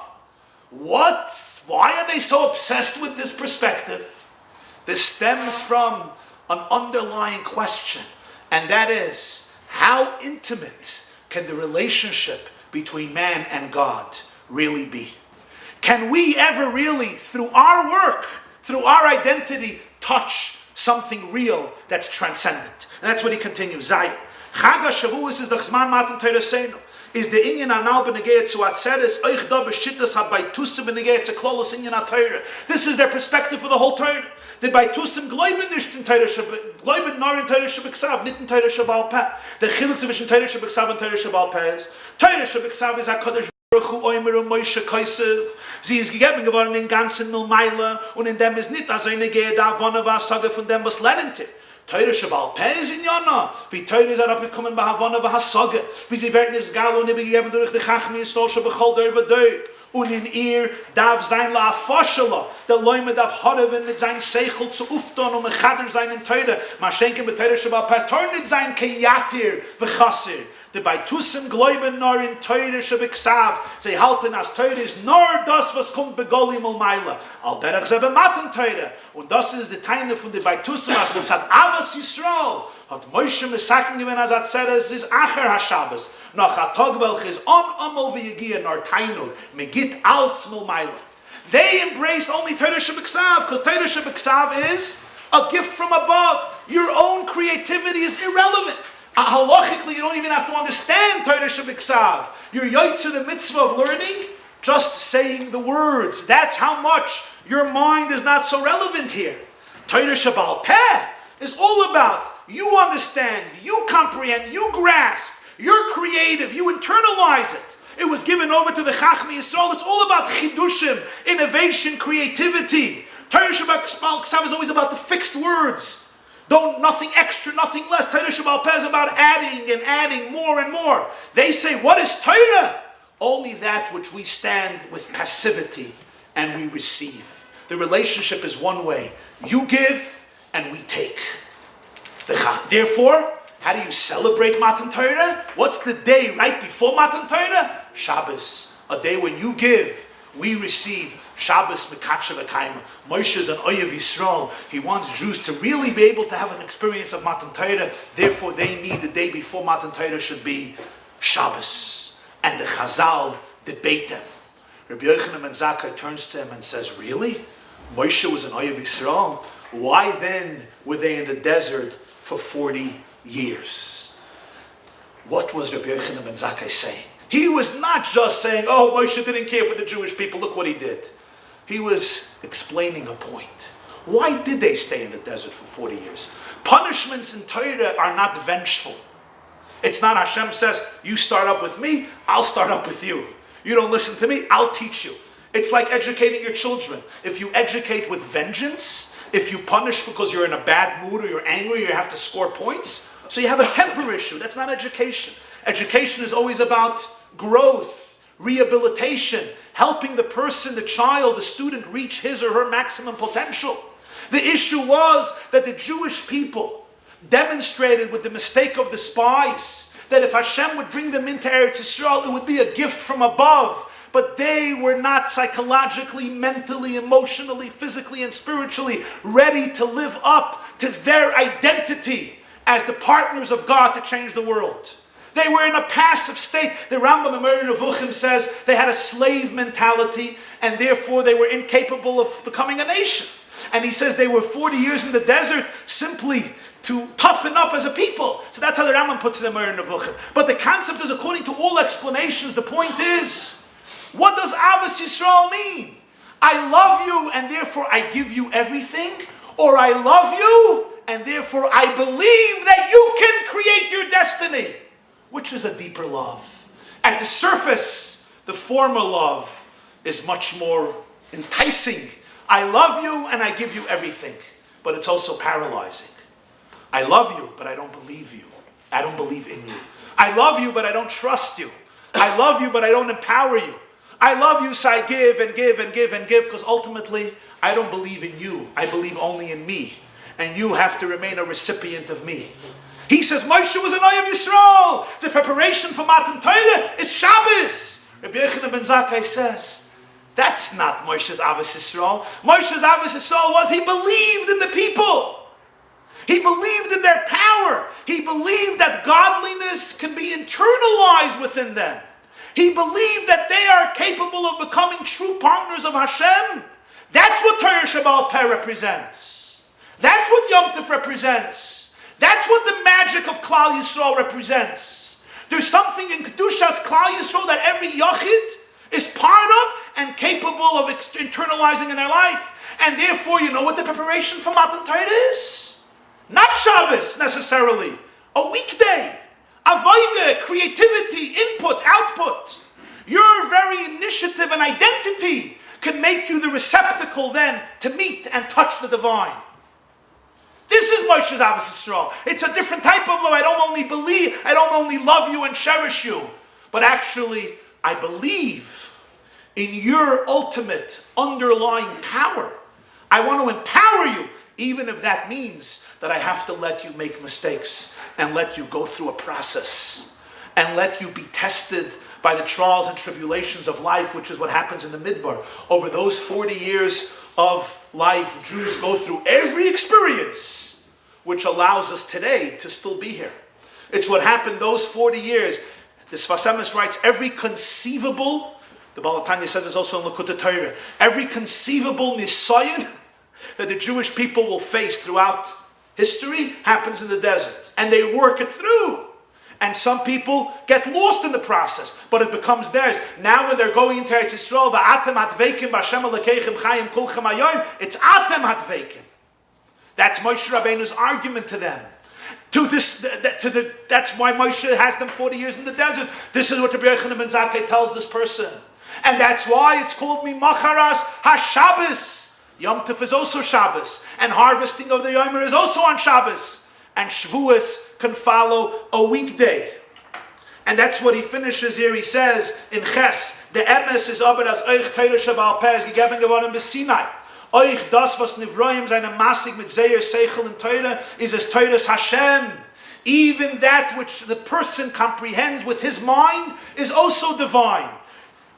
What? Why are they so obsessed with this perspective? This stems from an underlying question, and that is, how intimate can the relationship between man and God really be? Can we ever really, through our work, through our identity, touch something real that's transcendent? And that's what he continues. Zayim. Chag HaShavuos is the Chzman Matan Torah Seinu. Is the inyan anal b'negei to atzeres oich da b'shittas ha-baitusim b'negei to klolos inyan ha-Torah. This is their perspective for the whole Torah. The baitusim gloiben nicht in Torah gloiben nor in Torah shebeksav, nit in Torah shebal peh. The chiluk zwischen Torah shebeksav and Torah shebal peh is Torah shebeksav is HaKadosh Baruch Hu Omer und Moshe Kosev. Sie ist gegeben geworden in ganzen Milmeile und in dem ist nicht also eine Gehe da vonne was sage von dem was lernte. Teure Shabbal Peh ist in Jana. Wie Teure ist abgekommen bei Havana und Hassage. Wie sie werden es Galo und gegeben durch die Chachmi Yisrael Shebechol Deur V'Deur. Und in ihr darf sein La Afoshala. Der Leume darf Horeven mit sein Seichel zu Ufton und Mechader sein in Teure. Man schenken mit Teure Shabbal Peh Tornit sein Keyatir V'Chassir. The Baitusim Gläuben nor in Teure Shebeksav. Sie halten as Teure ist nur das, was kommt begolim ul Meila. Al derach ze bematen Teure. Und das ist die Teine von der Baitusim, as mit Zad Avas Yisrael. Hat Moshe Mesaken gewinn as Atzeres is Acher HaShabbos. Noch a Tag welches on Amol v'Yegia nor Tainul. Megit alts mul Meila. They embrace only Teure Shebeksav, because Teure Shebeksav is a gift from above. Your own creativity is irrelevant. Halachically, you don't even have to understand Torah Shebeksav. You're yotze the mitzvah of learning, just saying the words. That's how much your mind is not so relevant here. Torah Shebal Peh is all about you understand, you comprehend, you grasp, you're creative, you internalize it. It was given over to the Chachmi Yisrael. It's all about chidushim, innovation, creativity. Torah Shebeksav is always about the fixed words. Don't, nothing extra, nothing less. Torah Shabbal Peh is about adding and adding more and more. They say, what is Torah? Only that which we stand with passivity and we receive. The relationship is one way. You give and we take. Therefore, how do you celebrate Matan Torah? What's the day right before Matan Torah? Shabbos. A day when you give, we receive. Shabbos mekatsha v'kaima. Moshe is an oyev Yisrael. He wants Jews to really be able to have an experience of Matan Torah. Therefore, they need the day before Matan Torah should be Shabbos. And the Chazal debate them. Rabbi Yochanan ben Zakkai turns to him and says, really? Moshe was an oyev Yisrael? Why then were they in the desert for 40 years? What was Rabbi Yochanan ben Zakkai saying? He was not just saying, oh, Moshe didn't care for the Jewish people, look what he did. He was explaining a point. Why did they stay in the desert for 40 years? Punishments in Torah are not vengeful. It's not Hashem says, you start up with me, I'll start up with you. You don't listen to me, I'll teach you. It's like educating your children. If you educate with vengeance, if you punish because you're in a bad mood or you're angry, you have to score points. So you have a temper issue. That's not education. Education is always about growth, rehabilitation, helping the person, the child, the student reach his or her maximum potential. The issue was that the Jewish people, demonstrated with the mistake of the spies, that if Hashem would bring them into Eretz Yisrael, it would be a gift from above. But they were not psychologically, mentally, emotionally, physically, and spiritually ready to live up to their identity as the partners of God to change the world. They were in a passive state. The Rambam in Morrow says they had a slave mentality, and therefore they were incapable of becoming a nation. And he says they were 40 years in the desert simply to toughen up as a people. So that's how the Rambam puts it in Morrow. But the concept is, according to all explanations, the point is, what does Avos Yisrael mean? I love you and therefore I give you everything? Or I love you and therefore I believe that you can create your destiny? Which is a deeper love? At the surface, the former love is much more enticing. I love you and I give you everything. But it's also paralyzing. I love you, but I don't believe you. I don't believe in you. I love you, but I don't trust you. I love you, but I don't empower you. I love you, so I give and give and give and give, because ultimately, I don't believe in you. I believe only in me. And you have to remain a recipient of me. He says, Moshe was an Eye of Yisrael. The preparation for Matan Torah is Shabbos. Rabbi Yochanan ben Zakkai says, that's not Moshe's Avos Yisrael. Moshe's Avos Yisrael was he believed in the people. He believed in their power. He believed that godliness can be internalized within them. He believed that they are capable of becoming true partners of Hashem. That's what Torah Shebaal Peh represents. That's what Yom Tov represents. That's what the magic of Klal Yisrael represents. There's something in Kedushas Klal Yisrael that every Yachid is part of and capable of internalizing in their life. And therefore, you know what the preparation for Matan Torah is? Not Shabbos necessarily. A weekday. Avodah, creativity, input, output. Your very initiative and identity can make you the receptacle then to meet and touch the divine. This is Moshe's Avos Yisrael. It's a different type of love. I don't only believe, I don't only love you and cherish you, but actually I believe in your ultimate underlying power. I want to empower you, even if that means that I have to let you make mistakes and let you go through a process and let you be tested by the trials and tribulations of life, which is what happens in the Midbar. Over those 40 years of life, Jews go through every experience which allows us today to still be here. It's what happened those 40 years. The Sfas Emes writes, every conceivable, the Baal HaTanya says this also in Likutei Torah, every conceivable nisayon that the Jewish people will face throughout history happens in the desert. And they work it through. And some people get lost in the process, but it becomes theirs. Now when they're going into Eretz Yisrael, va'atem hatveikim b'Hashem Elokeichem chayim kulchem hayoim, it's atem hatveikim. That's Moshe Rabbeinu's argument to them. That's why Moshe has them 40 years in the desert. This is what Rabbi Yochanan ben Zakkai tells this person. And that's why it's called Mimacharas HaShabbos. Yom Tov is also Shabbos. And harvesting of the Omer is also on Shabbos. And Shavuos can follow a weekday. And that's what he finishes here. He says in Ches, the emes is aber das euch Torah Shebaal Peh is gegeben geworden bis Sinai. Euch das was Nivroim seine Masig mit Zeir Seichel in Torah is as Torah's Hashem. Even that which the person comprehends with his mind is also divine.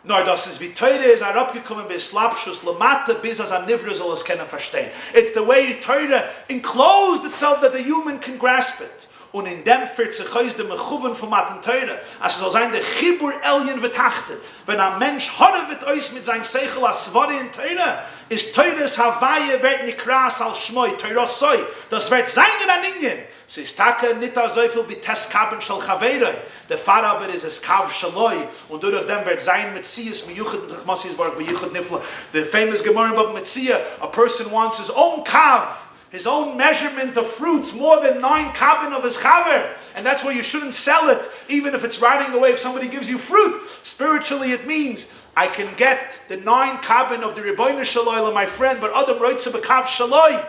Nor das is wie Torah is herabgekommen bis Slapshus Lamata bis as a Nivra soll es können verstehen. It's the way Torah enclosed itself that the human can grasp it. Und in dem führt sich aus dem Mechuven von Matan Torah. Also soll sein der Chibur Elyon v'tachten. Wenn ein Mensch horre wird aus mit sein Seichel as Svare in Torah, ist Torah's Hawaii wird nikras al Shmoi, Torah Soi. Das wird sein in an Ingen. Es ist Taka nita so viel wie Teskaben shal Chaveroi. Der Pfarrer aber ist es Kav Shaloi. Und durch dem wird sein Metzias miyuchad und Chmassis Baruch miyuchad nifla. The famous Gemara about Metzia, a person wants his own Kav, his own measurement of fruits, more than 9 kabin of his chaver. And that's why you shouldn't sell it, even if it's rotting away, if somebody gives you fruit. Spiritually it means, I can get the 9 kabin of the Rebbeinu Shaloi, my friend, but Adam Reitze b'kav Shaloi.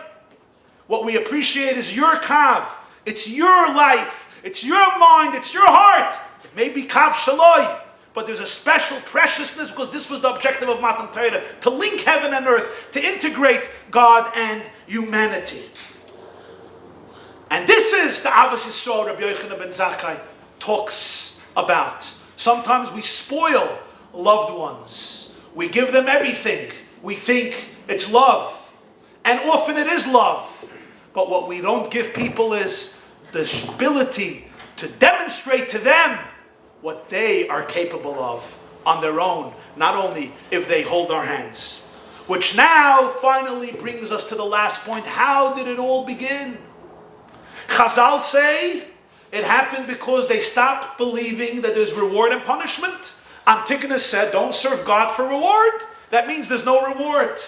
What we appreciate is your kav. It's your life. It's your mind. It's your heart. It may be kav Shaloi, but there's a special preciousness because this was the objective of Matan Torah, to link heaven and earth, to integrate God and humanity. And this is the Avos Yisrael Rabbi Yochanan ben Zakkai talks about. Sometimes we spoil loved ones. We give them everything. We think it's love. And often it is love. But what we don't give people is the ability to demonstrate to them what they are capable of on their own, not only if they hold our hands. Which now finally brings us to the last point. How did it all begin? Chazal say it happened because they stopped believing that there's reward and punishment. Antigonus said, don't serve God for reward. That means there's no reward.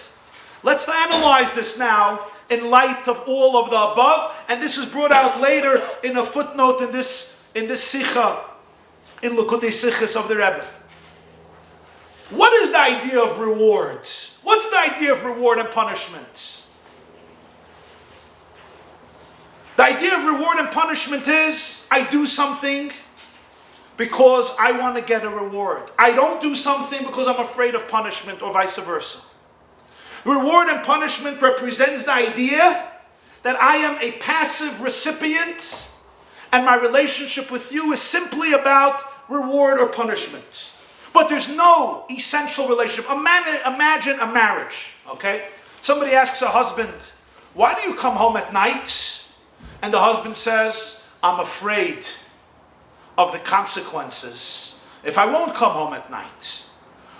Let's analyze this now in light of all of the above. And this is brought out later in a footnote in this Sikha, in Likutei Sichos of the Rebbe. What is the idea of reward? What's the idea of reward and punishment? The idea of reward and punishment is, I do something because I want to get a reward. I don't do something because I'm afraid of punishment, or vice versa. Reward and punishment represents the idea that I am a passive recipient and my relationship with you is simply about reward or punishment. But there's no essential relationship. Imagine a marriage, okay? Somebody asks a husband, why do you come home at night? And the husband says, I'm afraid of the consequences if I won't come home at night.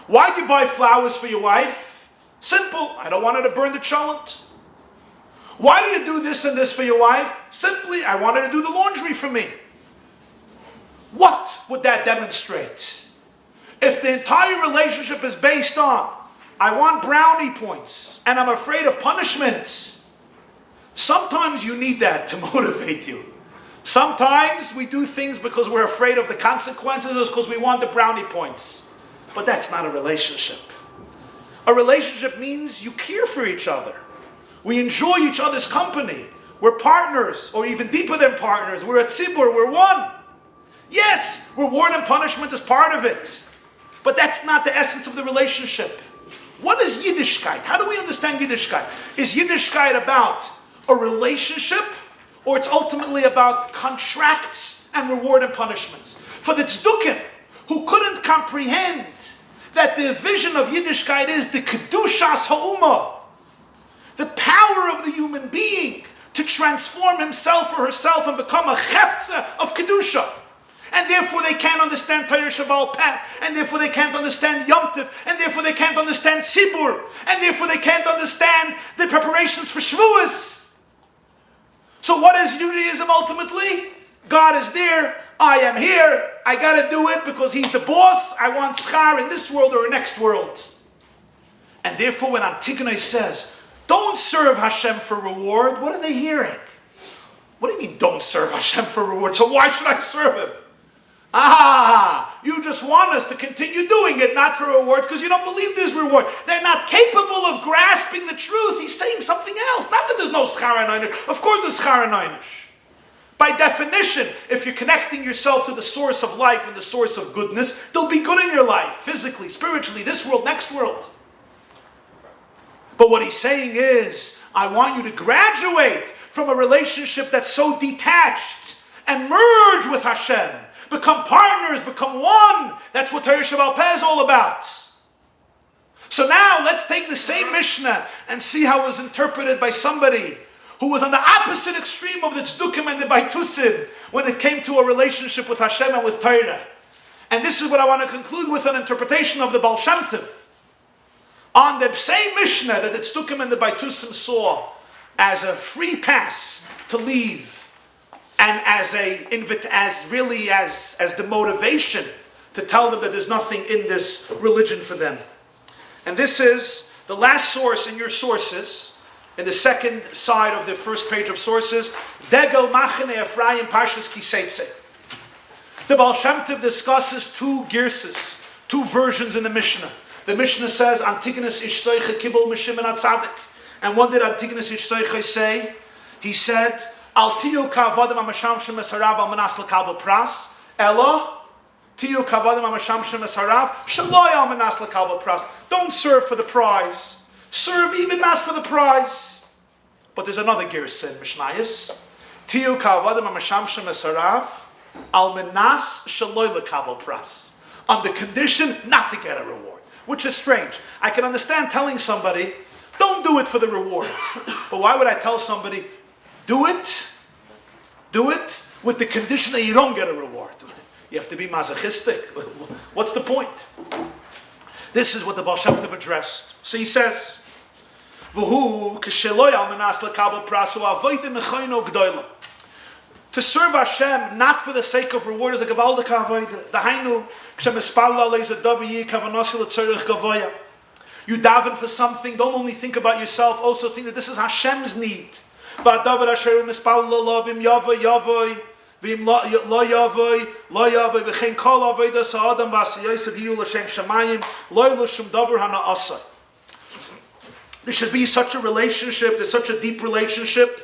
Why do you buy flowers for your wife? Simple, I don't want her to burn the cholent. Why do you do this and this for your wife? Simply, I want her to do the laundry for me. What would that demonstrate? If the entire relationship is based on, I want brownie points and I'm afraid of punishment, sometimes you need that to motivate you. Sometimes we do things because we're afraid of the consequences or because we want the brownie points. But that's not a relationship. A relationship means you care for each other. We enjoy each other's company. We're partners, or even deeper than partners. We're a tzibur, we're one. Yes, reward and punishment is part of it. But that's not the essence of the relationship. What is Yiddishkeit? How do we understand Yiddishkeit? Is Yiddishkeit about a relationship, or it's ultimately about contracts and reward and punishments? For the Tzedukim, who couldn't comprehend that the vision of Yiddishkeit is the Kedushas Ha'umah, the power of the human being to transform himself or herself and become a cheftza of Kedusha. And therefore they can't understand Torah Shabbal Peh, and therefore they can't understand Yom Tov, and therefore they can't understand Sibur, and therefore they can't understand the preparations for Shavuos. So what is Judaism ultimately? God is there, I am here, I gotta do it because He's the boss, I want schar in this world or next world. And therefore when Antigonus says, don't serve Hashem for reward, what are they hearing? What do you mean don't serve Hashem for reward? So why should I serve Him? You just want us to continue doing it, not for reward, because you don't believe there's reward. They're not capable of grasping the truth. He's saying something else. Not that there's no schar ha'einish. Of course there's schar ha'einish. By definition, if you're connecting yourself to the source of life and the source of goodness, there'll be good in your life, physically, spiritually, this world, next world. But what he's saying is, I want you to graduate from a relationship that's so detached and merge with Hashem. Become partners, become one. That's what Torah Shabbal Peh is all about. So now let's take the same Mishnah and see how it was interpreted by somebody who was on the opposite extreme of the Tzedukim and the Boethusians when it came to a relationship with Hashem and with Torah. And this is what I want to conclude with, an interpretation of the Baal Shem Tov on the same Mishnah that the Tzedukim and the Boethusians saw as a free pass to leave, and as the motivation to tell them that there's nothing in this religion for them. And this is the last source in your sources, in the second side of the first page of sources, Degel Machane Ephraim Parshas Kiseitze. The Baal Shem Tov discusses two girsas, two versions in the Mishnah. The Mishnah says, Antigonus ish soiche kibul mishimon atzadik. And what did Antigonus ish soiche say? He said, Al tiyu kavadim amashamshem esarav al manas lekabel pras, ella tiyu kavadim amashamshem esarav shaloy al manas lekabel pras. Don't serve for the prize. Serve even not for the prize. But there's another gersa in Mishnayos. Tiyu kavadim amashamshem esarav al menas shaloi lekabel pras. On the condition not to get a reward, which is strange. I can understand telling somebody, don't do it for the reward. But why would I tell somebody, do it with the condition that you don't get a reward? You have to be masochistic. What's the point? This is what the Baal Shem Tov addressed. So he says, to serve Hashem not for the sake of reward is a gewaldige avodah. Dahainu, you daven for something, don't only think about yourself, also think that this is Hashem's need. There should be such a relationship, there's such a deep relationship,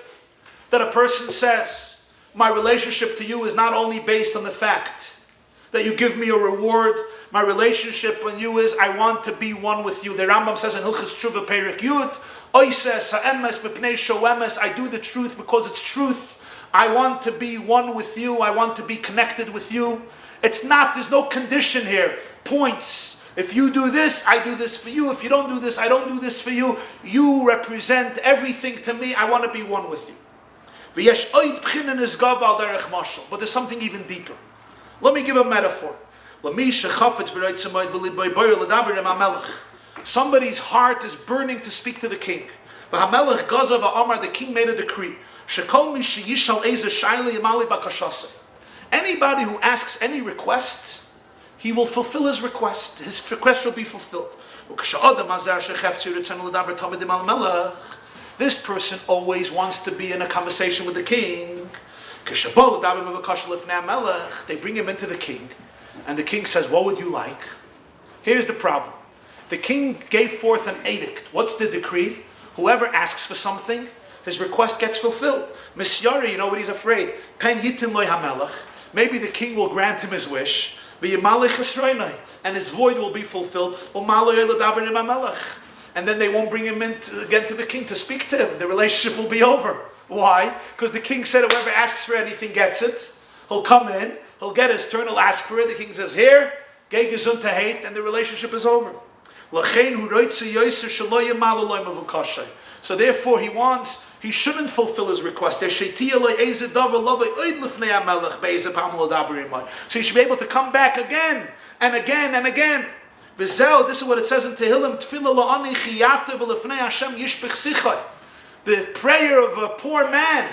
that a person says, my relationship to you is not only based on the fact that you give me a reward, my relationship with you is, I want to be one with you. The Rambam says in Hilchos Tshuva Perek Yud, I do the truth because it's truth. I want to be one with you. I want to be connected with you. It's not, there's no condition here. Points. If you do this, I do this for you. If you don't do this, I don't do this for you. You represent everything to me. I want to be one with you. But there's something even deeper. Let me give a metaphor. Somebody's heart is burning to speak to the king. The king made a decree. Anybody who asks any request, he will fulfill his request. His request shall be fulfilled. This person always wants to be in a conversation with the king. They bring him into the king, and the king says, what would you like? Here's the problem. The king gave forth an edict. What's the decree? Whoever asks for something, his request gets fulfilled. Misyari, you know what he's afraid? Pen yitin loy hamelech. Maybe the king will grant him his wish. And his void will be fulfilled. And then they won't bring him in again to the king to speak to him. The relationship will be over. Why? Because the king said whoever asks for anything gets it. He'll come in, he'll get his turn, he'll ask for it. The king says, here, geh gesund to hate, and the relationship is over. So therefore he shouldn't fulfill his request. So he should be able to come back again and again and again. This is what it says in Tehillim. The prayer of a poor man.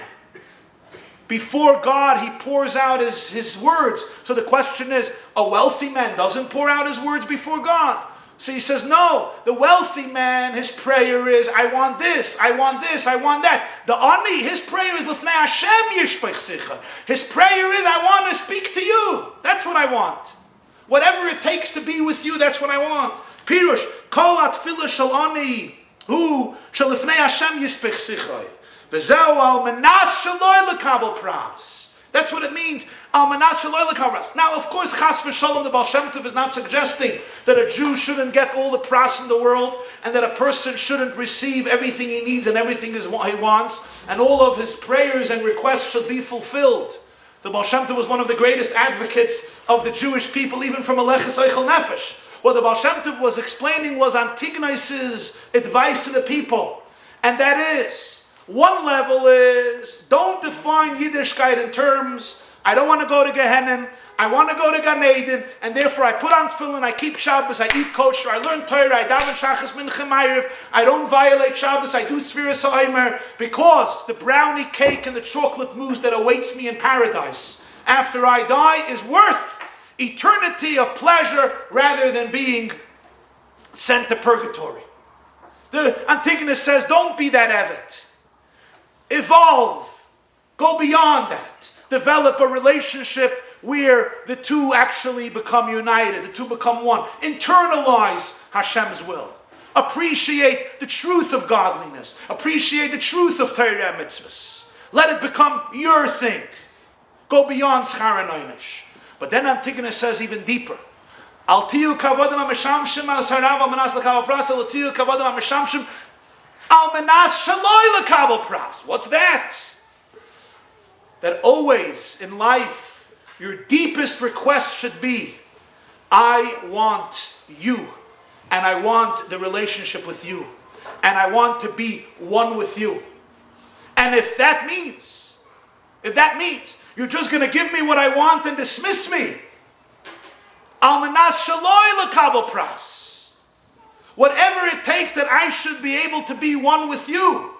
Before God, he pours out his words. So the question is, a wealthy man doesn't pour out his words before God. So he says, no, the wealthy man, his prayer is, I want this, I want this, I want that. The ani, his prayer is, Lefnei Hashem yishpech sicha. His prayer is, I want to speak to you. That's what I want. Whatever it takes to be with you, that's what I want. Pirush, kol atfilah shel ani, hu shel Lefnei Hashem yishpech sicha. V'zeu al menas shaloi lekabel pras. That's what it means. Now, of course, Chas v'Shalom, the Baal Shem Tov is not suggesting that a Jew shouldn't get all the pras in the world, and that a person shouldn't receive everything he needs and everything is what he wants, and all of his prayers and requests should be fulfilled. The Baal Shem Tov was one of the greatest advocates of the Jewish people, even from Aleches Eichel Nefesh. What the Baal Shem Tov was explaining was Antignois's advice to the people, and that is, one level is, don't define Yiddishkeit in terms, I don't want to go to Gehenna, I want to go to Gan Eden, and therefore I put on tefillin, I keep Shabbos, I eat kosher, I learn Torah, I daven Shachas Mincha Meir, I don't violate Shabbos, I do Sefirah Omer, because the brownie cake and the chocolate mousse that awaits me in paradise after I die is worth eternity of pleasure rather than being sent to purgatory. The Antigonus says, don't be that Eved. Evolve. Go beyond that. Develop a relationship where the two actually become united, the two become one. Internalize Hashem's will. Appreciate the truth of godliness. Appreciate the truth of Torah and mitzvahs. Let it become your thing. Go beyond schar and einish. But then Antigonus says even deeper. Al tiyu kavadim ha-meshamshim al-sarav al-manas l'kabel pras al tiyu kavadim ha-meshamshim al-manas shaloi l'kabel pras. What's that? that always in life, your deepest request should be, I want you, and I want the relationship with you, and I want to be one with you. And if that means you're just going to give me what I want and dismiss me, Almanas shaloi lekabel pras. Whatever it takes that I should be able to be one with you,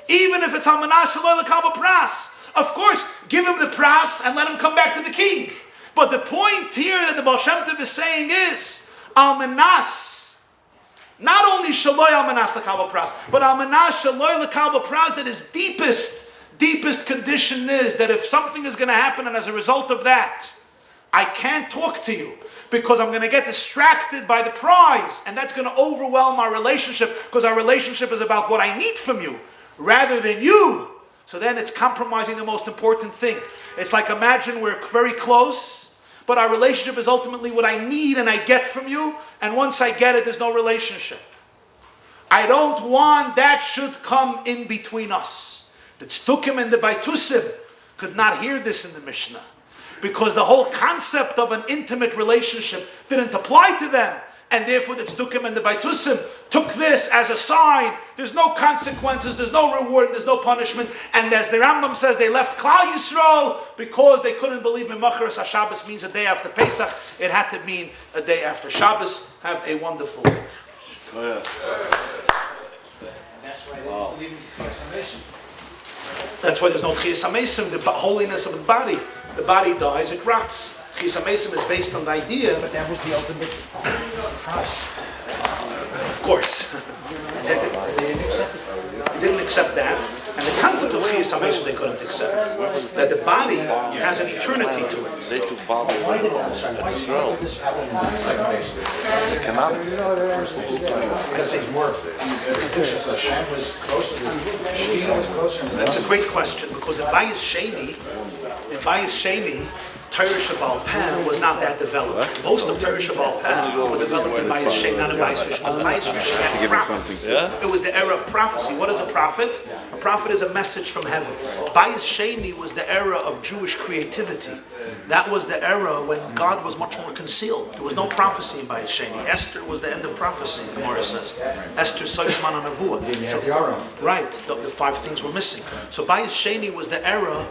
even if it's Almanas shaloi lekabel pras. Of course, give him the pras and let him come back to the king. But the point here that the Baal Shem Tov is saying is, Almanas, not only shaloi almanas lekabel pras, but almanas shaloi lekabel pras, that his deepest condition is that if something is going to happen and as a result of that, I can't talk to you because I'm going to get distracted by the prize and that's going to overwhelm our relationship because our relationship is about what I need from you rather than you. So then it's compromising the most important thing. It's like imagine we're very close, but our relationship is ultimately what I need and I get from you, and once I get it, there's no relationship. I don't want that should come in between us. The Tzedukim and the Boethusians could not hear this in the Mishnah because the whole concept of an intimate relationship didn't apply to them, and therefore the Tzedukim and the Boethusians took this as a sign. There's no consequences, there's no reward, there's no punishment. And as the Rambam says, they left Klal Yisrael because they couldn't believe in Macharas HaShabbos means a day after Pesach. It had to mean a day after Shabbos. Have a wonderful week. Oh, That's why they don't believe in transformation. That's why there's no Tchias HaMesim, the holiness of the body. The body dies, it rots. Tchias HaMesim is based on the idea. But that was the ultimate trust. Of course. They didn't accept it. They didn't accept that. And the concept of Tchias HaMesim they couldn't accept. That the body has an eternity to it. They took barley Why did from its throne. this happen in the second base? They cannot. First of all, as things work, Hashem was closer, Shekhinah was closer. That's a great question because in Bayis Sheni, Torah Shabbal Peh was not that developed. Most of Torah Shabbal Peh was developed in Bayis Sheni, not in Bayis Rishon. Because in Bayis Rishon had prophets. It was the era of prophecy. What is a prophet? A prophet is a message from heaven. Bayis Sheni was the era of Jewish creativity. That was the era when God was much more concealed. There was no prophecy in Bayis Sheni. Esther was the end of prophecy, the Morrow says. Esther Soisman on Nevuah. So, right, the 5 things were missing. So Bayis Sheni was the era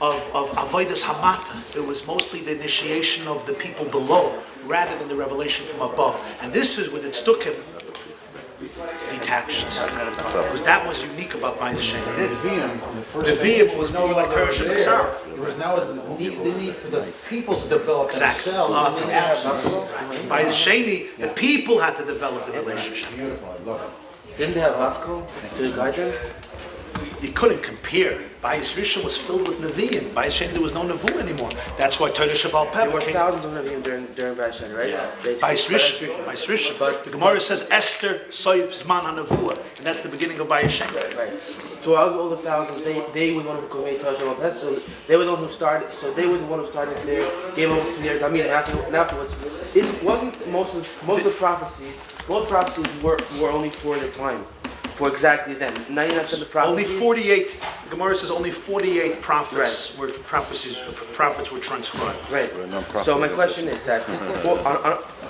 of Avodas Hamata. It was mostly the initiation of the people below rather than the revelation from above. And this is with its Tzedukim detached. Because that was unique about Bayis Sheni. The Viyam was more like Torah Shabbat. There was now the need for the people to develop themselves. Bayis Sheni, the people had to develop the relationship. Beautiful, I love it. Didn't they have Vasco to guide them? You couldn't compare. Bayis Rishon was filled with Nevi'im. Bayis Sheni there was no Nevuah anymore. That's why Torah Shabbal Peh There were came. thousands of Nevi'im during Bayis Sheni, right? Yeah. Basically. Bayis Rishon. But the Gemara says Esther Soif Zman HaNevuah, and that's the beginning of Bayis Sheni. Right. So out of all the thousands, they were the one who conveyed Torah Shabbal Peh. So they were the one who started. So they were the one who started there, gave over to their Talmid, and afterwards, wasn't most of the prophecies. Most prophecies were only for the time. For exactly then. 99% of the prophecies. Only 48. The Gemara says only 48 prophets were prophets were transcribed. Right. So my question is that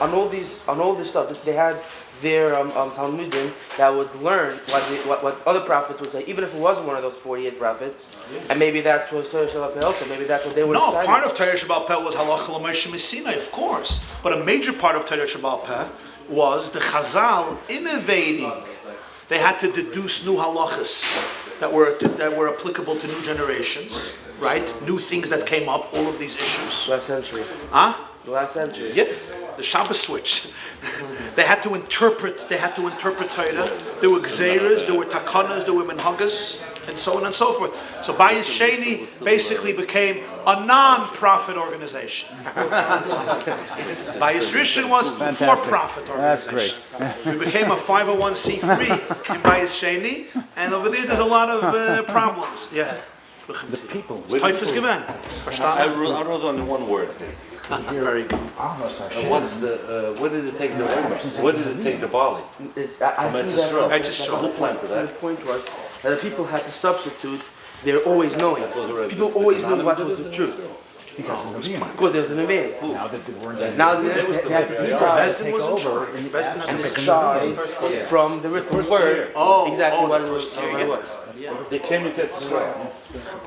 on all this stuff, they had their Talmudim that would learn what other prophets would say, even if it wasn't one of those 48 prophets, and maybe that was Torah Shabbal Peh also. Maybe that's what they would. No, part of Torah Shabbal Peh was Halacha L'Moshe Missinai, of course, but a major part of Torah Shabbal Peh was the Chazal innovating. They had to deduce new halachas that were applicable to new generations, right? New things that came up, all of these issues. Last century. Huh? The last century. Yeah, the Shabbos switch. They had to interpret Torah. There were gzeiras, there were takanas, there were minhagas, and so on and so forth. So Bayis Sheni basically became a non-profit organization. Bayis Rishon was a for-profit organization. We became a 501c3 in Bayis Sheni, and over there's a lot of problems. Yeah. The people. Teufels gewesen. I wrote only one word. Very good. And what's the? Where did it take the Omer? Where did it take the barley? I think that's It's a straw. It's a straw. Who planted the that? point was that the people had to substitute they're always knowing. was already- People always knew what was the truth. Because there's the Meir. Now that they weren't there. Now they had to decide Bezdin was in charge. Bezdin had and to decide from the written word exactly what the it was. first year, what it was. They came into Israel.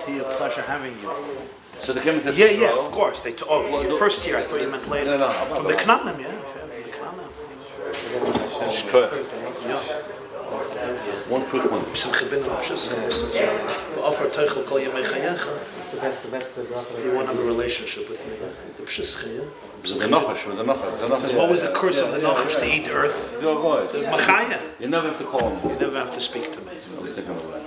Tia, pleasure having you. So they came into Yeah, Israel. yeah, of course. They first year. I thought you meant later. No, From the Knanim, yeah. From the Knanim. One quick one. Some Chibin of offer Teichel Kol Yemei Chayecha. It's the best You want to have a relationship with me. The Pshischa, yeah. The Nachash, the Nachash. What was the curse of the Nachash to eat earth? Go ahead. The Machaya. You never have to call him. You never have to speak to me. Let's take him away.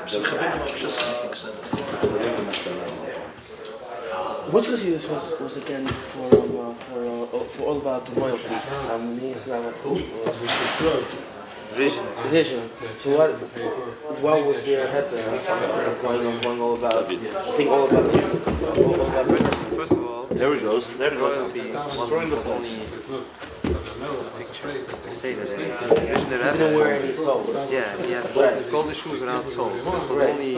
Some Chibin of Pshischa, I think so. Which this was again for all about the royalty. Vision. So what was their head going all about? I think all about. First of all, There he goes. There he goes. royalty wasn't the only picture. They say that the He didn't wear any souls. yeah, he has golden shoes without soles. So it was only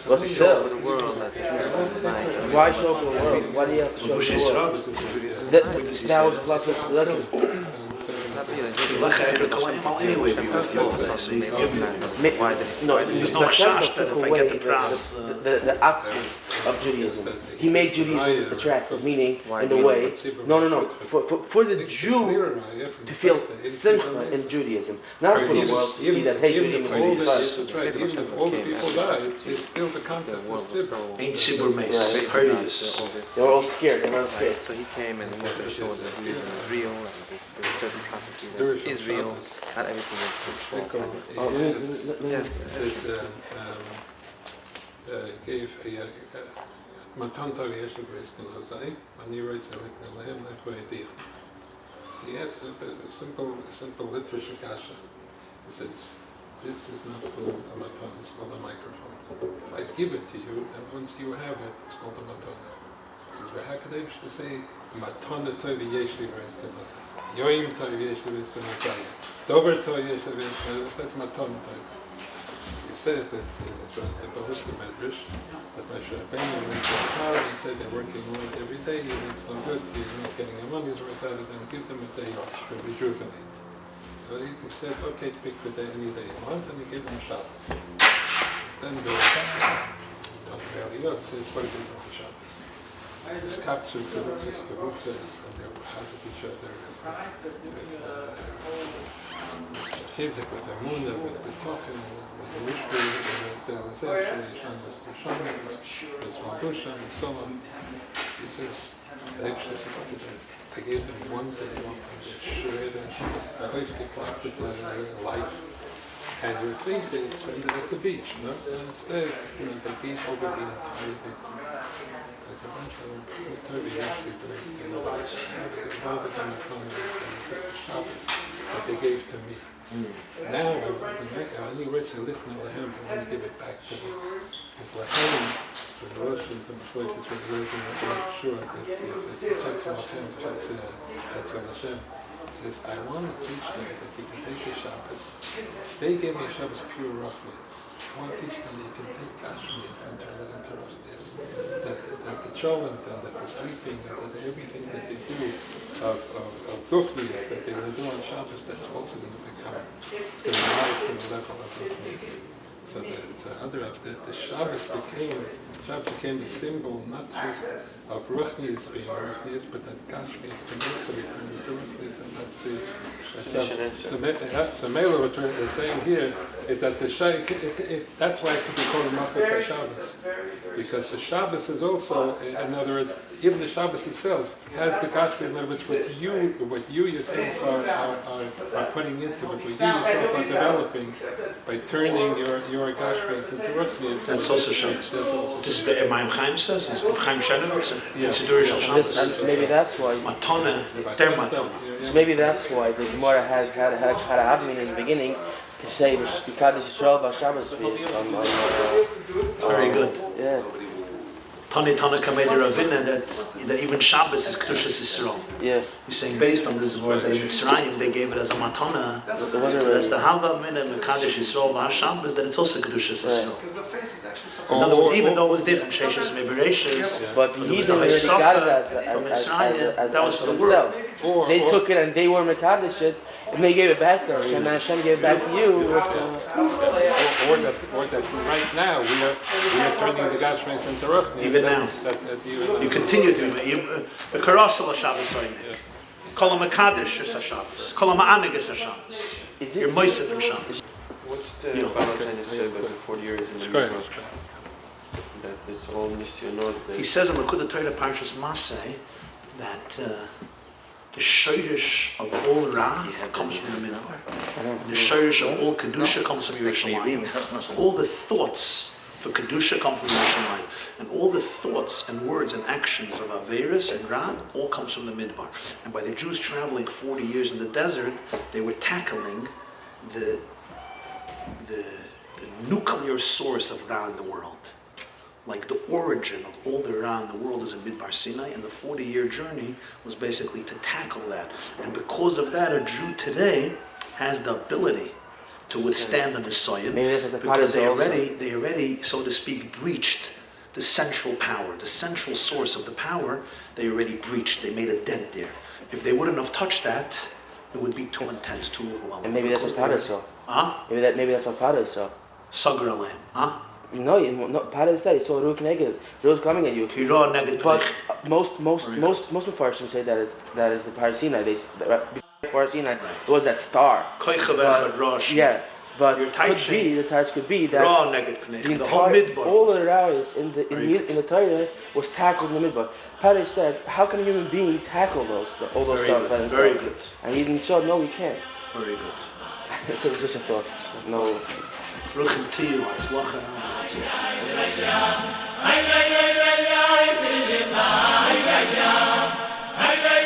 But to show still, for the world that Judaism is nice. why show for the world? Why do you have to show for the world? That was plus Tzedukim. Not really. Anyway, be with you. No, There's no chash that if I get the prize. the absence of Judaism. He made Judaism attractive, meaning in the way. No. For the Jew to feel simcha in Judaism, not for the world to see that hey, Judaism is all That's right. Even if all the people die, it's still the concept of Tzibur. Ain't Sibur Meis, Perdius. They were all scared. They were all scared. So he came and he wanted to show that Judaism is real and there's certain prophecy that is real. Not everything is false. Gave Matanta Yeshu Briskin Chazai, and he writes a Lehem Lefroidia. So he has a simple literature kasha. He says, this is not called a matana, it's called a microphone. If I give it to you, then once you have it, it's called a matana. He says, well, how could I to say matana tovi yeshli v'estim hasai? Yoim tovi yeshli v'estim hasai. Dover tovi yeshli v'estim hasai. That's matana tovi. He says that the Boethusians medrash, that my Rabbi went to car and said they're working on it every day, and it's no good, he's not getting their money's worth out of them, give them a day off to rejuvenate. So he said, okay, pick the day, any day you want, and he gave them Shabbos. Then the Rabbi says, what do you do for Shabbos? There's kapsu, kibbutzes, and they're with each other, with Chizek, with Emunah, with Tochen, with the Mishri, with the Zelazeh, with Maldusha, and so on. He says, I gave them one day off from the Shredder, I always get locked with their life. And you would think they'd spend it at the beach, no? And instead, the beach over the entire bit. Like a bunch of Turkey actually for Shabbos that they gave to me. Now, I only writes a little of him, I want to give it back to them. It's like for the Russians and before this was raising, I'm not sure that that's Hashem. Says, I want to teach them that you can take the Shabbos. They gave me a Shabbos pure roughness. I want to teach them that you can take Gashmias and turn it into roughness. That the cholent and that the sleeping and that everything that they do of gufnias that they will do on Shabbos, that's also going to become to the level of gufnias. So the Shabbos became the symbol not just of Ruchnias being Ruchnias, but that Gashmias can also be turned into Ruchnias, and so Meir, what we're saying here is that that's why it could be called a Machas Shabbos, because the Shabbos is also, in other words, even the Shabbos itself has the Gashmias, in other words, what you yourself are putting into it, what you yourself are developing by turning your Gashmias into Ruchnias. That's also Shabbos. This is the Emayim Chaim says, it's Chaim Shenovitz, it's a Durish Shabbos. And maybe that's why. Matana, their Matana. So maybe that's why the Gemara had a happening in the beginning to say the Kaddish Yisrael Shabbos. Very good. Yeah. Tani Kamei Ravina that even Shabbos is Kedushas Yisrael. Yeah. He's saying based on this word that in Mitzrayim they gave it as a matana. So that's the Hava Mina Mekadesh Yisrael VaShabbos, that it's also Kedushas Yisrael. Because the face is actually something. In other words, even though it was different, Sheshes Mebereshes, But he didn't already got it as that was for the world. themselves. They took it and they were Mekadesh it, and they gave it back to Hashem, and Hashem gave it back to you. Or that right now we are turning the Gashmias into Ruchni. Even now. You continue to be. The Karasal Shabbos Omer. Kol HaMekadesh is HaShabbos. Kol HaMa'aneg is HaShabbos. You're Moisef in Shabbos. What's the Valentine you said about the 40 years in the Midbar? That it's all Nisyonot. He says in the Kudah Torah Parshas Maseh that the shirish of all Ra comes from the Midbar. The shirish of all Kedusha comes from Yerushalayim. So all the thoughts for Kedusha come from Yerushalayim. And all the thoughts and words and actions of Averis and Ra all comes from the Midbar. And by the Jews traveling 40 years in the desert, they were tackling the nuclear source of Ra in the world. Like the origin of all the Ra in the world is in Midbar Sinai, and the 40-year journey was basically to tackle that. And because of that, a Jew today has the ability to withstand the Messiah, because they already, so to speak, breached the central power, the central source of the power. They already breached. They made a dent there. If they wouldn't have touched that, it would be too intense, too overwhelming. And maybe that's what Pada saw. Huh? Maybe that's what Pada saw. Sagar Aleim. Huh? No, Pada said he saw Ruch Neged. It was coming at you. But most Mepharshim say that is the Parasina. Before Sinai, it was that star. Yeah, but the Taj could be that the entire, all the Raris in the Torah was tackled in the Midbar. Pada said, how can a human being tackle all those stuff by himself? Very good. And he didn't show, no, we can't. Very good. So it's just a thought. No. Ruchim to you, Hatzlacha. Ay, ay, ay, ay, ay, ay, ay, ay, ay, ay, ay, ay, ay,